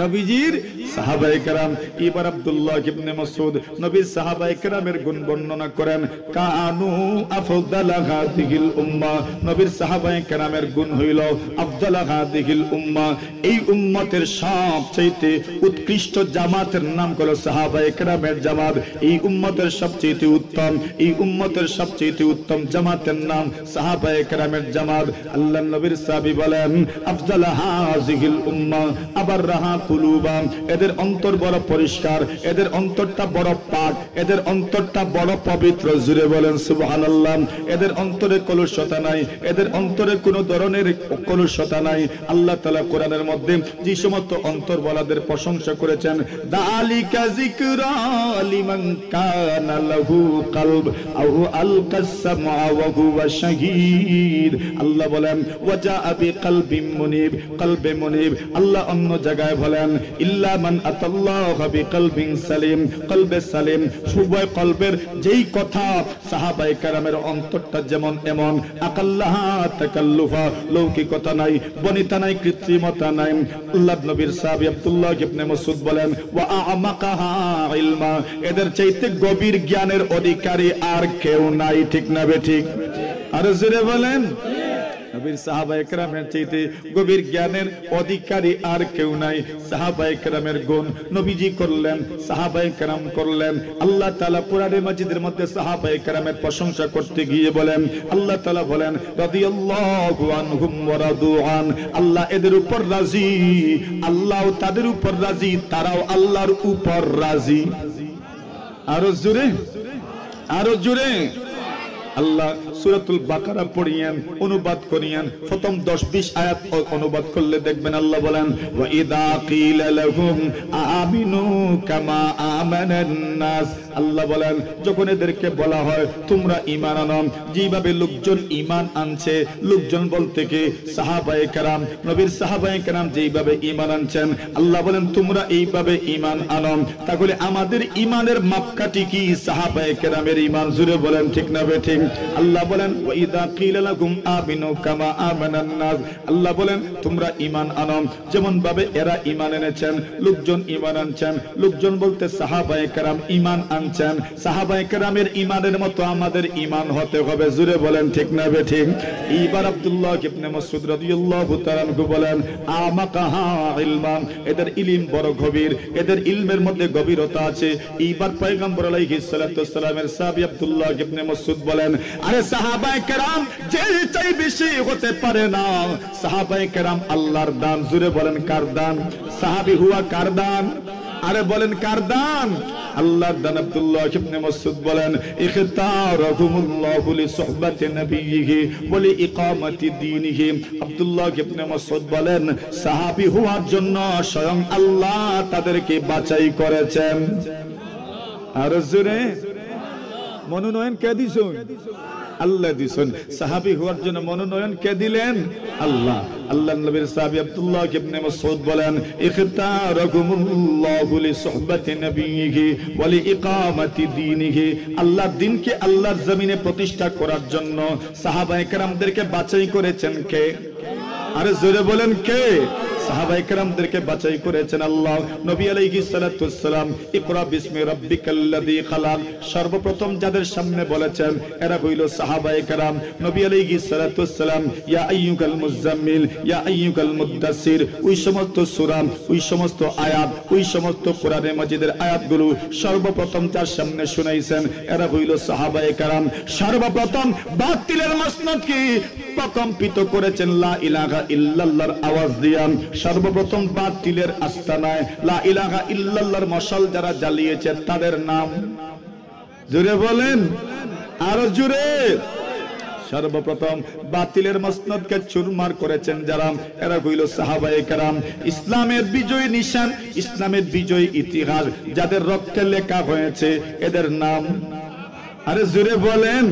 Speaker 1: নবীজির সাহাবায়ে কেরাম। এবার আব্দুল্লাহ ইবনে মাসউদ নবীর সাহাবায়ে কেরামের গুণ বর্ণনা করেন, কানু আফদালা হাদিহিল উম্মাহ। নবীর সাহাবায়ে কেরামের গুণ হইল আফদালা হাদিহিল উম্মাহ। এই উম্মতের সবচেয়ে উৎকৃষ্ট জামাতের নাম হলো সাহাবায়ে কেরামের জামাত। এই উম্মতের সবচেয়ে উত্তম, এই উম্মতের সবচেয়ে উত্তম জামাতের নাম সাহাবায়ে কেরামের জামাত। আল্লাহর নবীর সাহাবী বলেন, আফদালা হাদিহিল উম্মাহ আবার রাহা কুলুবা। এদের অন্তর বড় পরিষ্কার, এদের অন্তরটা বড় পাক, এদের অন্তরটা বড় পবিত্র। জুড়ে বলেন সুবহানাল্লাহ। এদের অন্তরে কলুষতা নাই, এদের অন্তরে কোনো ধরনের কলুষতা নাই। আল্লাহ তাআলা কোরআনের মধ্যে যে সমস্ত অন্তর বলাদের প্রশংসা করেছেন, যালিকা যিকরা লিমান কানা লাহু কলব আও আলকাস সামআ ওয়া হুয়া শাহীদ। আল্লাহ বলেন ওয়াজা বিকলবিন মুনিব, কলবে মুনিব। আল্লাহ অন্য জায়গায় বলেন বলেন ইল্লা মান আতাল্লাহ বিকলবিন সালিম, কলবে সালিম, শুভ কলবের যেই কথা সাহাবায়ে কেরামের অন্তরটা যেমন এমন, আকাল্লাহা তাকাল্লুফা, লৌকিকতা নাই, বনিতা নাই, কৃত্রিমতা নাই। আল্লাহর নবীর সাহাবী আব্দুল্লাহ ইবনে মাসউদ বলেন ওয়া আমাকাহা ইলমা, এদের চাইতে গভীর জ্ঞানের অধিকারী আর কেউ নাই। ঠিক না বেঠিক? আর জোরে বলেন। নবীর সাহাবায়ে কেরামের চাইতে গভীর জ্ঞানের অধিকারী আর কেউ নাই। সাহাবায়ে কেরামের গুণ নবীজি করলেন, সাহাবায়ে কেরাম করলেন। আল্লাহ তাআলা কোরআনে মাজিদের মধ্যে সাহাবায়ে কেরামের প্রশংসা করতে গিয়ে বলেন, আল্লাহ তাআলা বলেন রাদিয়াল্লাহু আনহুম ওয়া রাদু আন, আল্লাহ এদের উপর রাজি, আল্লাহ তাদের উপর রাজি, তারাও আল্লাহর উপর রাজি। আরো জোরে, আরো জোরে। আল্লাহ সূরাতুল বাকারা পড়িয়েন, অনুবাদ করিয়েন, প্রথম 10-20 আয়াত অনুবাদ করলে দেখবেন আল্লাহ বলেন ওয়া ইযা কিলা লাহুম আমিনু কামা আমানান নাস, আল্লাহ বলেন যখন এদেরকে বলা হয় তোমরা ঈমান আনো, যেভাবে লোকজন ঈমান আনছে, লোকজন বলতে কি সাহাবায়ে কেরাম, নবীর সাহাবায়ে কেরাম যেভাবে ঈমান আনছেন, আল্লাহ বলেন তোমরা এইভাবে ঈমান আনো। তাহলে আমাদের ঈমানের মাপকাঠি কি? সাহাবায়ে কেরামের ঈমান। জুড়ে বলেন ঠিক না বেঠিক? আল্লাহ বলেন ওয়া ইযা কিলা লাকুম আমিনু কামা আমানান নাস, আল্লাহ বলেন তোমরা ঈমান আনো যেমন ভাবে এরা ঈমান এনেছেন, লোকজন ঈমান আনছেন, লোকজন বলতে সাহাবায়ে কেরাম ঈমান আনছেন, সাহাবায়ে কেরামের ঈমানের মতো আমাদের ঈমান হতে হবে। জুরে বলেন ঠিক না বেঠিক? এইবার আব্দুল্লাহ ইবনে মাসউদ রাদিয়াল্লাহু তাআলা আনহু বলেন আমাকাহা ইলমান, এদের ইলম বড় গভীর, এদের ইলমের মধ্যে গভীরতা আছে। এইবার পয়গম্বর আলাইহিস সালাতু ওয়াস সালামের সাহাবী আব্দুল্লাহ ইবনে মাসউদ বলেন আরে সাহাবায়ে কেরাম যে চাই বেশি হতে পারে না, সাহাবায়ে কেরাম আল্লাহর দান। জুরে বলেন কার দান? সাহাবী হুয়া কার দান? আরে বলেন কার দান? আল্লাহর দান। আব্দুল্লাহ ইবনে মাসউদ বলেন ইখতারাহুমুল্লাহু লিসুহবাতি নবিয়িহি ওয়া লিইকামাতি দীনিহি, আব্দুল্লাহ ইবনে মাসউদ বলেন সাহাবী হওয়ার জন্য স্বয়ং আল্লাহ তাদেরকে বাছাই করেছেন। আর জোরে মনোনয়ন কে দিছেন? আল্লাহ দিছেন। সাহাবী হওয়ার জন্য মনোনয়ন কে দিলেন? আল্লাহ। আল্লাহর নবীর সাহাবী আব্দুল্লাহ ইবনে মাসউদ বলেন ইখতারাকুমুল্লাহু লিসুহবাতি নবিয়িহি ওয়া লিইকামাতি দীনিহি, আল্লাহর দ্বীনকে আল্লাহর জমিনে প্রতিষ্ঠা করার জন্য সাহাবায়ে কেরামদেরকে বাছাই করেছেন কে? আরে জোরে বলেন কে? সাহাবায়ে কেরামদেরকে বাছাই করেছেন আল্লাহ। নবী আলাইহিস সালাতু ওয়াস সালাম ইকরা বিসমি রাব্বিকাল্লাযী খালাক সর্বপ্রথম যাদের সামনে বলেছেন এরা হইল সাহাবায়ে কেরাম। নবী আলাইহিস সালাতু ওয়াস সালাম ইয়া আইয়ুহাল মুযাম্মিল ইয়া আইয়ুহাল মুদ্দাসসির, ওই সমস্ত সূরা, ওই সমস্ত আয়াত, ওই সমস্ত কোরআনে মাজিদের আয়াতগুলো সর্বপ্রথম যার সামনে শুনাইছেন এরা হইল সাহাবায়ে কেরাম। সর্বপ্রথম বাতিলের মসনদকে প্রকম্পিত করেছেন লা ইলাহা ইল্লাল্লাহর আওয়াজ দিয়া। সর্বপ্রথম বাতিলের আস্তানায় লা ইলাহা ইল্লাল্লাহর মশাল যারা জ্বালিয়েছে তাদের নাম জুড়ে বলেন, আরো জুড়ে। সর্বপ্রথম বাতিলের মসনদকে চুরমার করেছেন যারা এরা হইল সাহাবায়ে কেরাম। ইসলামের বিজয় নিশান, ইসলামের বিজয় ইতিহাস যাদের রক্তে লেখা হয়েছে এদের নাম আরে জুড়ে বলেন,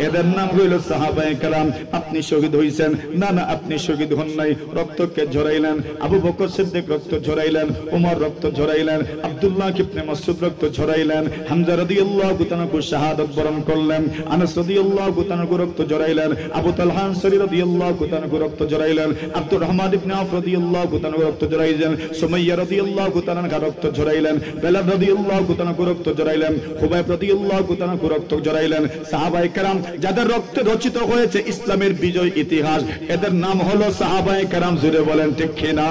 Speaker 1: এদের নাম হইল সাহাবায়ে কেরাম। আপনি শহীদ হইছেন? না না, আপনি শহীদ হন নাই। রক্তকে ঝরাইলেন, আবু বকর সিদ্দিক রক্ত ঝরাইলেন, ওমর রক্ত ঝরাইলেন, আব্দুল্লাহ ইবনে মাসউদ রক্ত ঝরাইলেন, হামজা রাদিয়াল্লাহু তাআলা শাহাদাত বরণ করলেন, আনাস রাদিয়াল্লাহু তাআলা রক্ত ঝরাইলেন, আবু তালহা আনসারী রাদিয়াল্লাহু তাআলা রক্ত ঝরাইলেন, আব্দুর রহমান ইবনে আওফ রাদিয়াল্লাহু তাআলা রক্ত ঝরাইলেন, সুমাইয়া রাদিয়াল্লাহু তাআলা রক্ত ঝরাইলেন, বেলাল রাদিয়াল্লাহু তাআলা রক্ত ঝরাইলেন, খুবাইব রাদিয়াল্লাহু তাআলা রক্ত ঝরাইলেন। সাহাবায়ে কেরাম যাদের রক্তে রচিত হয়েছে ইসলামের বিজয় ইতিহাস এদের নাম হলো সাহাবায়ে কেরাম। জুড়ে বলেন ঠিক কিনা?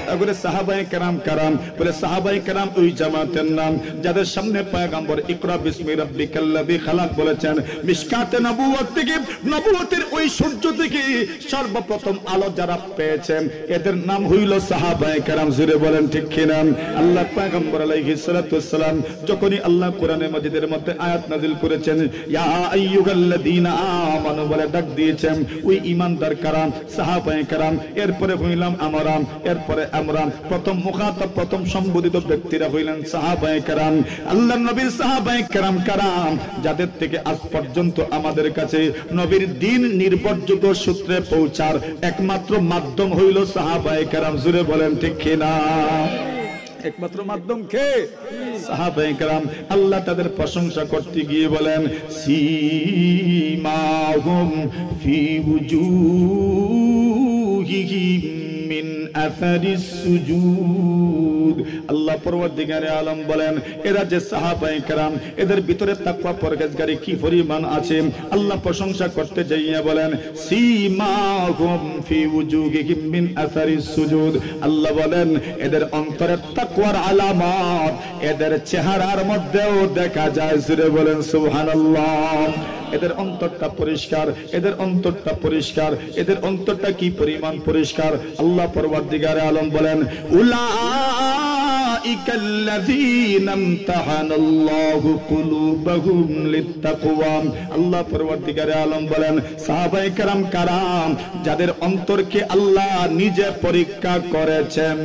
Speaker 1: তারপরে সাহাবায়ে কেরাম কারাম বলে সাহাবায়ে কেরাম ওই জামাতের নাম যাদের সামনে পয়গম্বর ইকরা বিসমি রাব্বিকাল্লাযী খালাক বলেছেন। মিশকাতে নবুয়ত থেকে, নবুয়তের ওই সূর্য থেকে সর্বপ্রথম আলো যারা পেয়েছেন এদের নাম হইল সাহাবায়ে কেরাম। জুড়ে বলেন ঠিক কিনা? আল্লাহ পয়গম্বর আলাইহিস সালাতু ওয়াস সালাম যখনই আল্লাহ কোরআনে মাজিদের মধ্যে আয়াত নাযিল করেছেন ইয়া আইয়ুহাল্লাযীনা আমানু বলে ডাক দিয়েছেন ওই ঈমানদার কারাম সাহাবায়ে কেরাম। এরপরে হইলাম আমরা, এরপরে আমরা প্রথম মুখাতাব প্রথম সম্বোধিত ব্যক্তিরা হইলেন সাহাবায়ে কেরাম। আল্লাহর নবীর সাহাবায়ে কেরাম কারাম যাদের থেকে আজ পর্যন্ত আমাদের কাছে নবীর দ্বীন নির্ভরযোগ্য সূত্রে পৌঁছার একমাত্র মাধ্যম হইল সাহাবায়ে কেরাম। জুড়ে বলেন ঠিক কিনা? একমাত্র মাধ্যম কে? সাহাবায়ে কেরাম। আল্লাহ তাদের প্রশংসা করতে গিয়ে বলেন সীমাহুম ফি উজুহিহিম মিন আসারিস সুজুদ। আল্লাহ পরওয়ারদিগারে আলম বলেন এরা যে সাহাবায়ে কেরাম এদের ভিতরে তাকওয়া পরহেজগারি কি পরিমাণ আছে আল্লাহ প্রশংসা করতে যাইয়া বলেন সীমাহুম ফি উজুহিহিম মিন আসারিস সুজুদ। আল্লাহ বলেন এদের অন্তরের তাকওয়ার আলামত এদের চেহারার মধ্যেও দেখা যায়। জোরে বলেন সুবহানাল্লাহ। এদের অন্তরটা পরিষ্কার, এদের অন্তরটা পরিষ্কার, এদের অন্তরটা কি পরিমাণ পরিষ্কার। আল্লাহ পরওয়ারদিগারে আলম বলেন উলাইকাল্লাযীনা ইমতাহানাল্লাহু কুলুবাহুম লিত্তাকওয়া। আল্লাহ পরওয়ারদিগারে আলম বলেন সাহাবায়ে কেরাম কারাম যাদের অন্তরকে আল্লাহ নিজে পরীক্ষা করেছেন।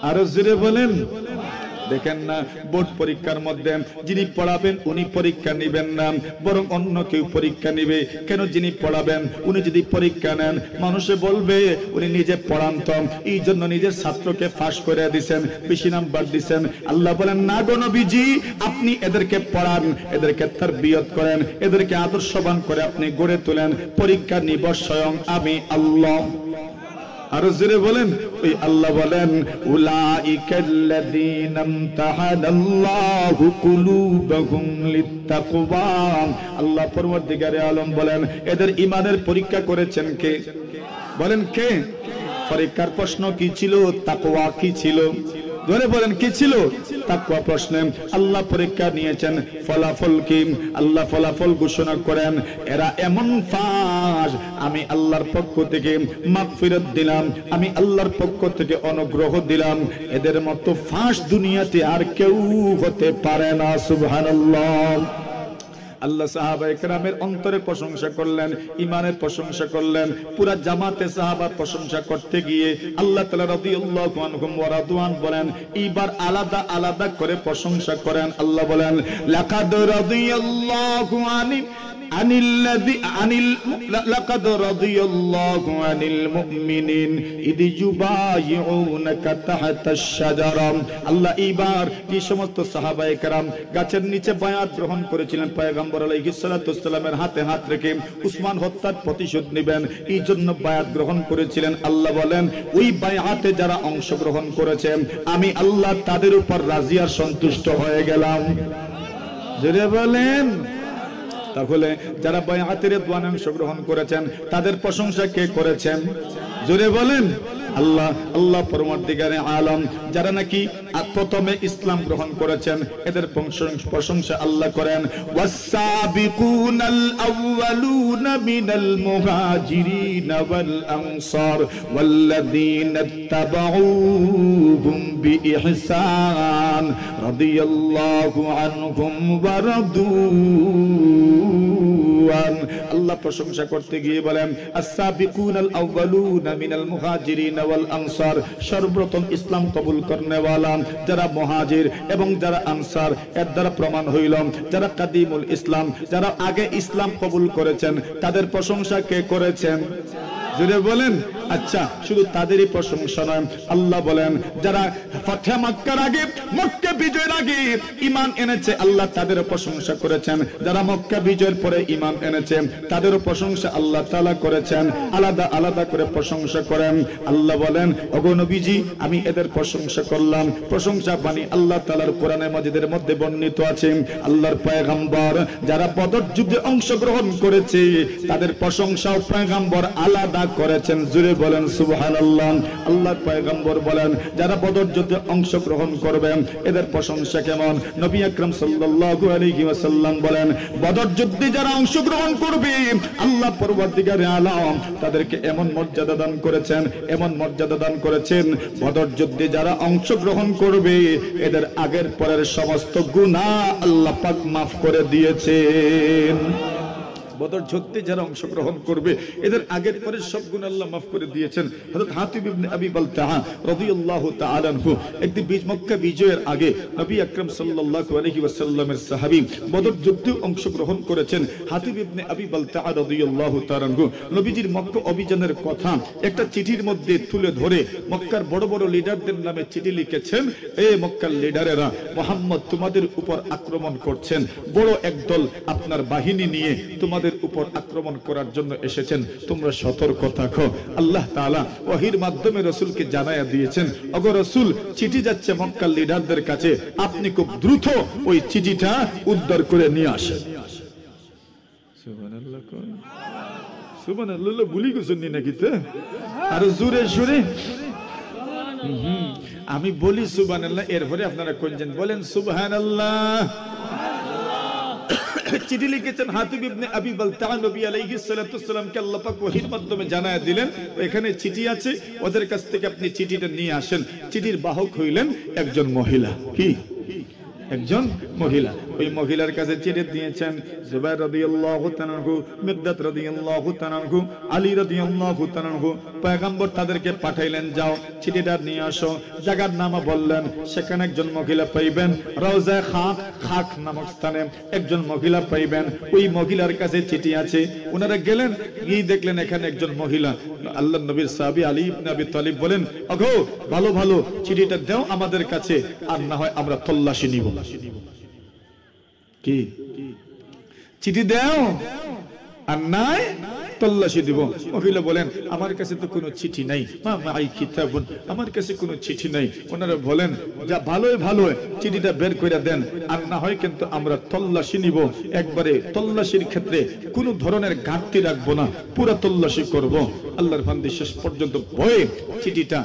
Speaker 1: আরো জোরে বলেন। দেখেন না বোর্ড পরীক্ষার মধ্যে যিনি পড়াবেন উনি পরীক্ষা নেবেন না, বরং অন্য কেউ পরীক্ষা নেবে। কেন? যিনি পড়াবেন উনি যদি পরীক্ষা নেন মানুষে বলবে উনি নিজে পড়ান তো, এই জন্য নিজের ছাত্রকে ফাঁস করে দিয়েছেন, বেশি নাম্বার দিয়েছেন। আল্লাহ বলেন না গো নবীজি, আপনি এদেরকে পড়ান, এদেরকে তারবিয়ত করেন, এদেরকে আদর্শবান করে আপনি গড়ে তোলেন। পরীক্ষা নিব স্বয়ং আমি আল্লাহ। আরো জোরে বলেন। ওই আল্লাহ বলেন উলাইকাল্লাযীনা ইমতাহানাল্লাহু কুলুবাহুম লিত্তাকওয়া। আল্লাহ পরওয়ারদিগারে আলম বলেন এদের ঈমানের পরীক্ষা করেছেন কে? বলেন কে? পরীক্ষার প্রশ্ন কি ছিল? তাকওয়া কি ছিল? ধরে বলেন কি ছিল? তাকওয়া প্রশ্নে আল্লাহ পরীক্ষা নিয়েছেন। ফলাফল কি? আল্লাহ ফলাফল ঘোষণা করেন এরা এমন ফাঁস, আমি আল্লাহর পক্ষ থেকে মাগফিরাত দিলাম, আমি আল্লাহর পক্ষ থেকে অনুগ্রহ দিলাম। এদের মতো ফাঁস দুনিয়াতে আর কেউ হতে পারে না। সুবহানাল্লাহ। আল্লাহ সাহাবায়ে কেরামের অন্তরের প্রশংসা করলেন, ঈমানের প্রশংসা করলেন। পুরা জামাতে সাহাবার প্রশংসা করতে গিয়ে আল্লাহ তাআলা রাদিয়াল্লাহু আনহুম ওয়া রাদওয়ান বলেন এইবার আলাদা আলাদা করে প্রশংসা করেন। আল্লাহ বলেন লাকাদ রাদিয়াল্লাহু লাকাদ রাদিয়াল্লাহু আনিল মুমিনিন ইয ইউবাইউনাকা তাহতাশ শাজারা। আল্লাহ এইবার যে সমস্ত সাহাবায়ে কেরাম গাছের নিচে বায়াত গ্রহণ করেছিলেন পয়গম্বর আলাইহিস সালাতু ওয়াস সালামের হাতে হাত রেখে উসমান হত্যার প্রতিশোধ নেবেন, এই জন্য বায়াত গ্রহণ করেছিলেন। আল্লাহ বলেন ওই বায়াতে যারা অংশগ্রহণ করেছেন আমি আল্লাহ তাদের উপর রাজি আর সন্তুষ্ট হয়ে গেলাম। জোরে বলেন। তাহলে যারা বায়াতের রিদওয়ানে অংশগ্রহণ করেছেন তাদের প্রশংসা কে করেছেন? জোরে বলেন। আল্লাহ। আল্লাহ পরওয়ারদিগারে আলম যারা নাকি প্রথমে ইসলাম গ্রহণ করেছেন এদের প্রশংসা আল্লাহ করেন ওয়াস-সাবিকুনাল আউয়ালুনা মিনাল মুহাজিরিনা ওয়াল আনসার ওয়াল্লাযীনা ইত্তাবাউহুম বিইহসান রাদিয়াল্লাহু আনহুম ওয়া রাদু আন। আল্লাহ প্রশংসা করতে গিয়ে বলেন আস-সাবিকুনাল আউয়ালুনা মিনাল মুহাজিরিনা ওয়াল আনসার, সর্বপ্রথম ইসলাম কবুল করনেওয়ালা যারা মুহাজির এবং যারা আনসার, এর দ্বারা প্রমাণ হইল যারা কাদিমুল ইসলাম, যারা আগে ইসলাম কবুল করেছেন তাদের প্রশংসা কে করেছেন? জোরে বলেন। আচ্ছা শুধু তাদেরই প্রশংসা নয়, আল্লাহ বলেন যারা ফাতহে মক্কার আগে মক্কা বিজয়ের আগে ঈমান এনেছে আল্লাহ তাদেরও প্রশংসা করেছেন, যারা মক্কা বিজয়ের পরে ঈমান এনেছে তাদেরও প্রশংসা আল্লাহ তাআলা করেছেন। আলাদা আলাদা করে প্রশংসা করেন। আল্লাহ বলেন ওগো নবীজি আমি এদের প্রশংসা করলাম। প্রশংসা বাণী আল্লাহ তাআলার কোরআনে মাজিদের মধ্যে বর্ণিত আছে। আল্লাহর পয়গম্বর যারা বদর যুদ্ধে অংশগ্রহণ করেছে তাদের প্রশংসাও পয়গম্বর আলাদা করেছেন। জুড়ে বলেন সুবহানাল্লাহ। আল্লাহর পয়গম্বর বলেন যারা বদর যুদ্ধে অংশগ্রহণ করবেন এদের প্রশংসা কেমন? নবী আকরাম সাল্লাল্লাহু আলাইহি ওয়াসাল্লাম বলেন বদর যুদ্ধে যারা অংশগ্রহণ করবে আল্লাহ পরওয়ারদিগারে আলম তাদেরকে এমন মর্যাদা দান করেছেন, এমন মর্যাদা দান করেছেন বদর যুদ্ধে যারা অংশগ্রহণ করবে এদের আগের পরের সমস্ত গুনাহ আল্লাহ পাক মাফ করে দিয়েছেন। বদর যুদ্ধে যারা অংশগ্রহণ করবে এদের আগের পরে সব গুনাহ আল্লাহ মাফ করে দিয়েছেন। হযরত হাতিব ইবনে আবি বালতাআ রাদিয়াল্লাহু তাআলা আনহু একদিন মক্কা বিজয়ের আগে নবী আকরাম সাল্লাল্লাহু আলাইহি ওয়াসাল্লামের সাহাবী বদর যুদ্ধে অংশগ্রহণ করেছেন। হাতিব ইবনে আবি বালতাআ রাদিয়াল্লাহু তাআলা আনহু নবীজির মক্কা অভিযানের কথা একটা চিঠির মধ্যে তুলে ধরে মক্কার বড় বড় লিডারদের নামে চিঠি লিখেছেন। এই মক্কার লিডারেরা, মুহাম্মদ তোমাদের উপর আক্রমণ করছেন, বড় একদল আপনার বাহিনী নিয়ে তোমাদের উপর আক্রমণ করার জন্য এসেছেন, তোমরা সতর্ক থাকো। আল্লাহ তাআলা ওহীর মাধ্যমে রাসূলকে জানায়া দিয়েছেন, ওগো রাসূল চিঠি যাচ্ছে মক্কার লিডারদের কাছে, আপনি খুব দ্রুত ওই চিঠিটা উদ্ধার করে নিয়ে আসেন। সুবহানাল্লাহ, সুবহানাল্লাহ বলি গেছেন নাকি? তো আর জোরে জোরে আমি বলি সুবহানাল্লাহ, এরপরে আপনারা কোনজন বলেন সুবহানাল্লাহ। চিঠি লিখেছেন হাতিব ইবনে আবি বালতাআ, নবী আলাইহিস সালাতু ওয়াসসালামকে আল্লাহ পাক ওহীর মাধ্যমে জানায়া দিলেন এখানে চিঠি আছে, ওদের কাছ থেকে আপনি চিঠিটা নিয়ে আসেন। চিঠির বাহক হইলেন একজন মহিলা। কি? একজন মহিলা। ওই মহিলার কাছে চিঠি দিয়েছেন জুবাইর রাদিয়াল্লাহু তাআলা আনহু, মিকদাদ রাদিয়াল্লাহু তাআলা আনহু, আলী রাদিয়াল্লাহু তাআলা আনহু। পয়গম্বর তাদেরকে পাঠাইলেন, যাও চিঠিটা নিয়ে আসো। জায়গার নাম বললেন, সেখানে একজন মহিলা পাইবেন। রওজা খাক, খাক নামক স্থানে একজন মহিলা পাইবেন। ওই মহিলার কাছে চিঠি আছে। ওনারা গেলেন, গিয়ে দেখলেন এখানে একজন মহিলা। আল্লাহর নবীর সাহাবী আলী ইবনে আবি তালিব বলেন, ওগো ভালো ভালো চিঠিটা দাও আমাদের কাছে, আর না হয় আমরা তল্লাশি নিব। কি? চিঠি দাও আর নাই তল্লাশি দিব। মহিলা বলেন, আমার কাছে তো কোনো চিঠি নাই, মা মাই কিতাবুন, আমার কাছে কোনো চিঠি নাই। ওনারা বলেন, যা ভালোই ভালো চিঠিটা বের করে দেন, আর না হয় কিন্তু আমরা তল্লাশি নিব। একবারে তল্লাশির ক্ষেত্রে কোনো ধরনের ঘাটতি রাখবো না, পুরো তল্লাশি করব। আল্লাহর বান্দা শেষ পর্যন্ত ভয়ে চিঠিটা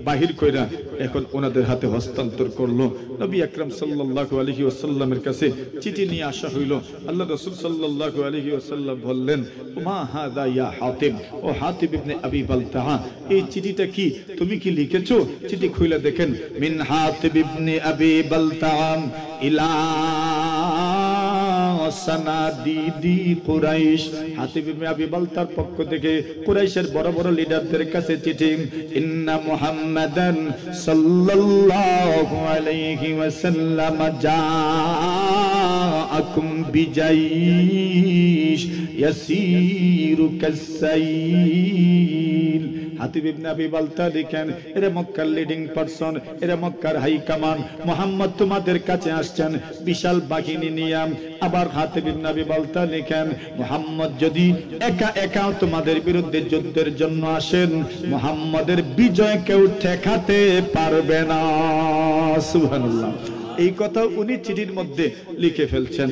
Speaker 1: বাহির কইরা এখন ওনাদের হাতে হস্তান্তর করলো। নবী আকরাম সাল্লাল্লাহু আলাইহি ওয়াসাল্লামের কাছে চিঠি নিয়ে আসা হইল। আল্লাহ রাসূল সাল্লাল্লাহু আলাইহি ওয়াসাল্লাম বললেন, মা হাদা ইয়া হাতিব, ও হাতিব ইবনে আবি বালতাআ, এই চিঠিটা কি তুমি কি লিখেছো? চিঠি খুলে দেখেন, মিন হাতিব ইবনে আবি বালতাআ ইলা সানাদিদি কুরাইশ। হাতিব ইবনে আবি বালতার পক্ষ থেকে কুরাইশের বড় বড় লিডারদের কাছে চিঠি। ইন্না মুহাম্মাদান সাল্লাল্লাহু আলাইহি ওয়াসাল্লাম জাআকুম বিজাইশ ইয়াসিরু কাসাইল। হাতিব ইবনে আবি বালতা লিখেন, এরা মক্কার লিডিং পারসন, এরা মক্কার হাই কমান্ড, মুহাম্মদ তোমাদের কাছে আসছেন বিশাল বাহিনী নিয়ে। আবার হাতিব ইবনে আবি বালতা লিখেন, মুহাম্মদ যদি একা একা তোমাদের বিরুদ্ধে যুদ্ধের জন্য আসেন, মুহাম্মদের বিজয় কেউ ঠেকাতে পারবে না। সুবহানাল্লাহ। এই কথা উনি চিঠির মধ্যে লিখে ফেলছেন।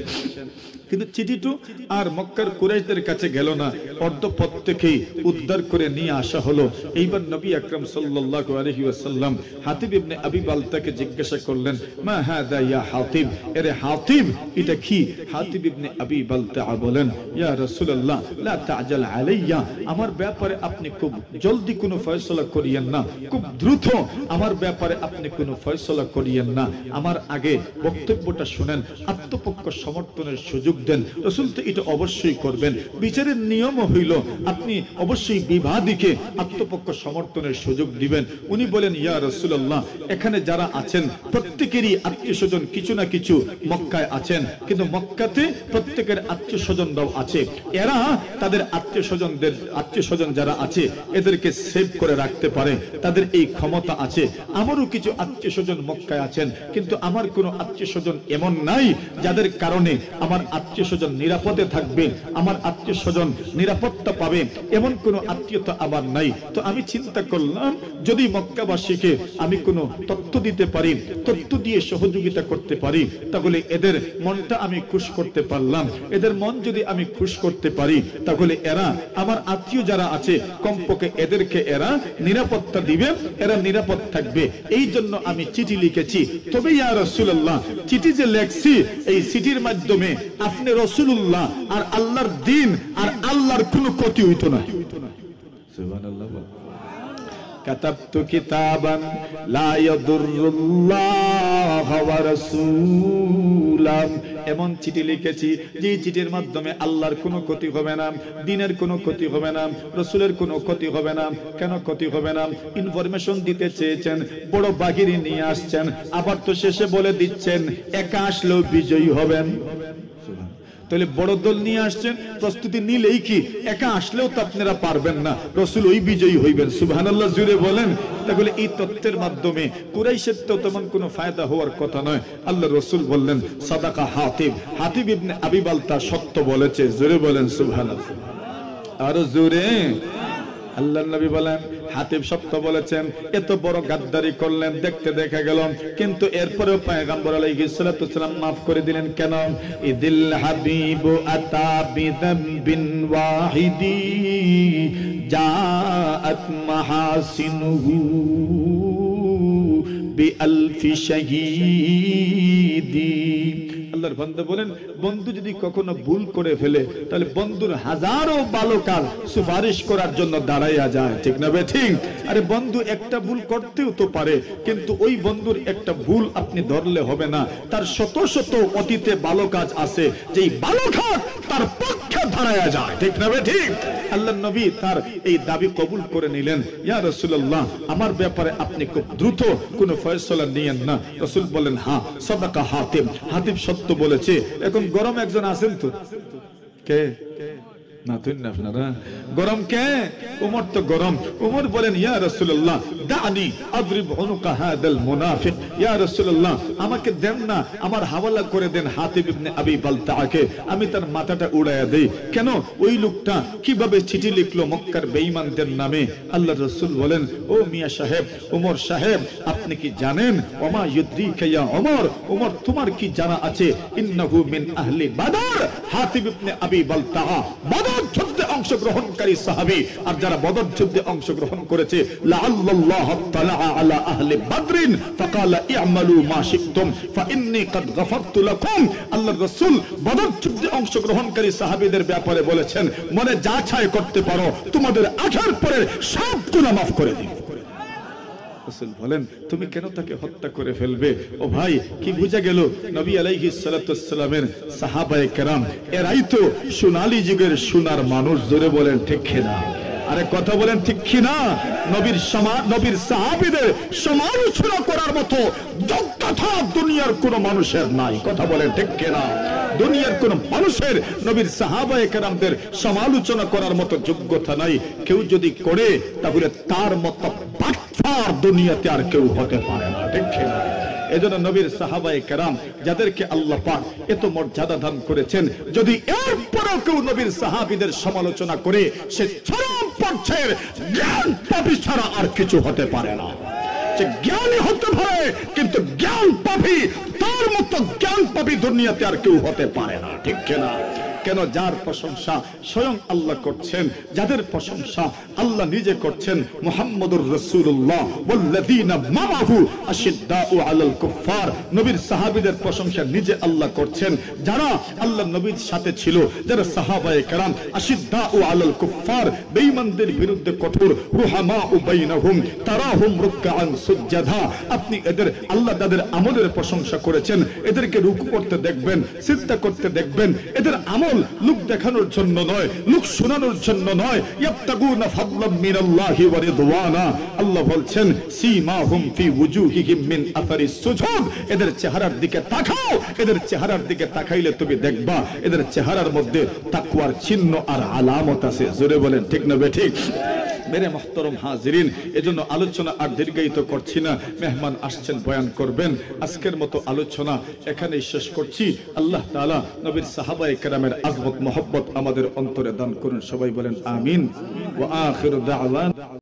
Speaker 1: কিন্তু চিঠিটা আর মক্কার কুরাইশদের কাছে গেল না, অর্ধপথ থেকেই উদ্ধার করে নিয়ে আসা হলো। এইবার নবী আকরাম সাল্লাল্লাহু আলাইহি ওয়াসাল্লাম হাতিব ইবনে আবি বালতাকে জিজ্ঞাসা করলেন, মা হাদা ইয়া হাতিব, এরে হাতিব এটা কি? হাতিব ইবনে আবি বালতা বলেন, ইয়া রাসূলুল্লাহ লা তা'জাল আলাইয়া, আমার ব্যাপারে আপনি খুব জলদি কোনো ফয়সালা করিয়েন না, খুব দ্রুত আমার ব্যাপারে আপনি কোনো ফয়সালা করিয়েন না। আমার আগে বক্তব্যটা শুনেন, আত্মপক্ষ সমর্থনের সুযোগ দেন। রাসূল তো এটা অবশ্যই করবেন। বিচারের নিয়ম হইল আপনি অবশ্যই বিবাদীকে আত্মপক্ষ সমর্থনের সুযোগ দিবেন। উনি বলেন, ইয়া রাসূলুল্লাহ এখানে যারা আছেন প্রত্যেকেরই আত্মীয়স্বজন কিছু না কিছু মক্কায় আছেন, কিন্তু মক্কাতে প্রত্যেকের আত্মীয়স্বজনরাও আছে। এরা তাদের আত্মীয়স্বজন যারা আছে এদেরকে সেভ করে রাখতে পারে, তাদের এই ক্ষমতা আছে। আমারও কিছু আত্মীয়স্বজন মক্কায় আছেন, কিন্তু আমার কোনো আত্মীয়স্বজন এমন নাই যাদের কারণে আমার আত্মীয়স্বজন নিরাপদে থাকবে, আমার আত্মীয়স্বজন নিরাপত্তা পাবে, এমন কোনো আত্মীয়তা আমার নাই। তো আমি চিন্তা করলাম, যদি মক্কাবাসীকে আমি কোনো তথ্য দিতে পারি, তথ্য দিয়ে সহযোগিতা করতে পারি, তাহলে এদের মনটা আমি খুশ করতে পারলাম। এদের মন যদি আমি খুশ করতে পারি, তাহলে এরা আমার আত্মীয় যারা আছে কমপক্ষে এদেরকে এরা নিরাপত্তা দিবে, এরা নিরাপদ থাকবে। এই জন্য আমি চিঠি লিখেছি। তবে ইয়া রাসূলুল্লাহ চিঠি যে লেখছি, এই চিঠির মাধ্যমে আপনি রাসূলুল্লাহ আর আল্লাহর দ্বীন আর আল্লাহর কোনো ক্ষতি হইতো না। সুবহানাল্লাহ। কাতাবতু কিতাবান লা ইয়াদুরুল্লাহ ওয়া রাসূলাহু এমন চিঠি লিখেছি যে চিঠির মাধ্যমে আল্লাহর কোনো ক্ষতি হবে না, দ্বীনের কোনো ক্ষতি হবে না, রাসূলের কোনো ক্ষতি হবে না। কেন ক্ষতি হবে না? ইনফরমেশন দিতে চেয়েছেন, বড় বাহিনী নিয়ে আসছেন, আবার তো শেষে বলে দিচ্ছেন একা আসলেও বিজয়ী হবেন। তাহলে বড় দল নিয়ে আসছেন, প্রস্তুতি নিলেই কি একা আসলেও তো আপনারা পারবেন না, রাসূল ওই বিজয়ী হইবেন। সুবহানাল্লাহ জুড়ে বলেন। তাহলে এই তত্ত্বের মাধ্যমে কুরাইশের তো তেমন কোনো ফায়দা হওয়ার কথা নয়। আল্লাহ রাসূল বললেন সাদাকা হাতিব, হাতিব ইবনে আবি বালতা সত্য বলেছে। জোরে বলেন সুবহানাল্লাহ, আরো জোরে। আল্লাহর নবী বলেন হাতিব সত্য বলেছেন। এত বড় গাদ্দারি করলেন, দেখতে দেখা গেল, কিন্তু এরপরেও পয়গম্বর আলাইহিস সালাতু ওয়াসসালাম মাফ করে দিলেন। কেন? ইদিল হাবিবু আতা বিযামবিন ওয়াহিদি জাআত মাহাসিনুহু বিআলফি শাহীদি। আল্লাহর বান্দা বলেন বন্ধু যদি কখনো ভুল করে ফেলে তাহলে বন্ধুর হাজারো ভালো কাজ সুপারিশ করার জন্য দাঁড়াইয়া যায়, ঠিক না ঠিক? আরে বন্ধু একটা ভুল করতেও তো পারে, কিন্তু ওই বন্ধুর একটা ভুল আপনি ধরলে হবে না, তার শত শত অতীতে ভালো কাজ আছে যেই ভালো কাজ তার পক্ষে দাঁড়াইয়া যায়, ঠিক না ঠিক? আল্লাহর নবী তার এই দাবি কবুল করে নিলেন। ইয়া রাসূলুল্লাহ, আমার ব্যাপারে আপনি খুব দ্রুত কোনো ফয়সালা নিয়েন না। রাসূল বলেন হ্যাঁ সাদাকা হাতিব, হাতিব সত্য বলেছে। এখন গরম একজন আছেন তো, কে না তুই না আপনারা গরম কে? উমর তো গরম। উমর বলেন ইয়া রাসূলুল্লাহ দানি আদরিব উনুকা হাদাল মুনাফিক। ইয়া রাসূলুল্লাহ আমাকে দেন না, আমার হাওয়ালা করে দেন হাতিব ইবনে আবি বালতাকে, আমি তার মাথাটা উড়াইয়া দেই। কেন? ওই লোকটা কিভাবে চিঠি লিখলো মক্কার বেঈমানদের নামে। আল্লাহর রাসূল বলেন ও মিয়া সাহেব, ওমর সাহেব, আপনি কি জানেন? ওমা ইউদ্রিকা ইয়া ওমর, ওমর তোমার কি জানা আছে? ইন্নাহু মিন আহলি বদর। হাতিব ইবনে আবি বালতা বদর যুদ্ধে অংশগ্রহণকারী সাহাবী, আর যারা বদর যুদ্ধে অংশগ্রহণ করেছে লাআল্লাল্লাহ তাআলা আলা আহলি বদরিন ফাকালা ই'মালু মা শি'তুম ফাইন্নী ক্বাদ গফারতু লাকুম। আল্লাহর রাসূল বদর যুদ্ধে অংশগ্রহণকারী সাহাবীদের ব্যাপারে বলেছেন মনে যা চায় করতে পারো, তোমাদের আঠার পরে সব গুনাহ মাফ করে দিই। রাসূল বলেন তুমি কেন তাকে হত্যা করে ফেলবে? ও ভাই, কি বুঝা গেল? নবী আলাইহিস সালাতু ওয়াসসালামের সাহাবায়ে কেরাম এরাই তো সোনালী যুগের সোনার মানুষ। জোরে বলেন ঠিক কিনা? আরে কথা বলেন ঠিক কিনা? নবীর সাহাবীদের সমালোচনা করার মতো যোগ্যতা দুনিয়ার কোন মানুষের নাই। কথা বলেন ঠিক কিনা? দুনিয়ার কোন মানুষের নবীর সাহাবায়ে কেরামদের সমালোচনা করার মতো যোগ্যতা নাই। কেউ যদি করে তাহলে তার মতো বাটপার দুনিয়াতে আর কেউ হতে পারে না, ঠিক কিনা? এজন্য নবীর সাহাবায়ে কেরাম যাদেরকে আল্লাহ পাক এত মর্যাদা দান করেছেন, যদি এরপরও কেউ নবীর সাহাবীদের সমালোচনা করে সে চরম পর্যায়ের জ্ঞান পাপী ছাড়া আর কিছু হতে পারে না। সে জ্ঞানী হতে পারে কিন্তু জ্ঞান পাপী, তার মতো জ্ঞান পাপী দুনিয়াতে আর কেউ হতে পারে না, ঠিক কিনা? কেন? যার প্রশংসা স্বয়ং আল্লাহ করছেন, যাদের প্রশংসা আল্লাহ নিজে করছেন, মুহাম্মদুর রাসূলুল্লাহ ওয়াল্লাযীনা মাআহু আশিদ্দাউ আলাল কুফার। নবীর সাহাবীদের প্রশংসা নিজে আল্লাহ করছেন, যারা আল্লাহ নবীর সাথে ছিল, যারা সাহাবায়ে কেরাম আশিদ্দাউ আলাল কুফার, বেঈমানদের বিরুদ্ধে কঠোর, রুহামাউ বাইনাহুম তারাহুম রুকআন সুজদা। আপনি এদের আল্লাহ তাদের আমলের প্রশংসা করেছেন, এদেরকে রুকু করতে দেখবেন, সিজদা করতে দেখবেন। এদের আমল লোক দেখানোর জন্য নয়, লোক শোনানোর জন্য নয়। ইয়াবতাগুনা ফাদলাম মিনাল্লাহি ওয়া রিদওয়ানা। আল্লাহ বলছেন সীমাহুম ফি ওয়ুজুহিহিম মিন আথারিস সুজুদ। এদের চেহারার দিকে তাকাও, এদের চেহারার দিকে তাকাইলে তুমি দেখবা এদের চেহারার মধ্যে তাকওয়ার চিহ্ন আর আলামত আছে। জোরে বলেন ঠিক না ঠিক? মেরে মুহতারাম হাজিরিন, এজন্য আলোচনা আর দীর্ঘায়িত করছি না, মেহমান আসছেন বয়ান করবেন। আজকের মতো আলোচনা এখানেই শেষ করছি। আল্লাহ তাআলা নবীর সাহাবায়ে কেরামের আজমত মহব্বত আমাদের অন্তরে দান করুন। সবাই বলেন আমিন। ওয়া আখিরু দাওয়ানা।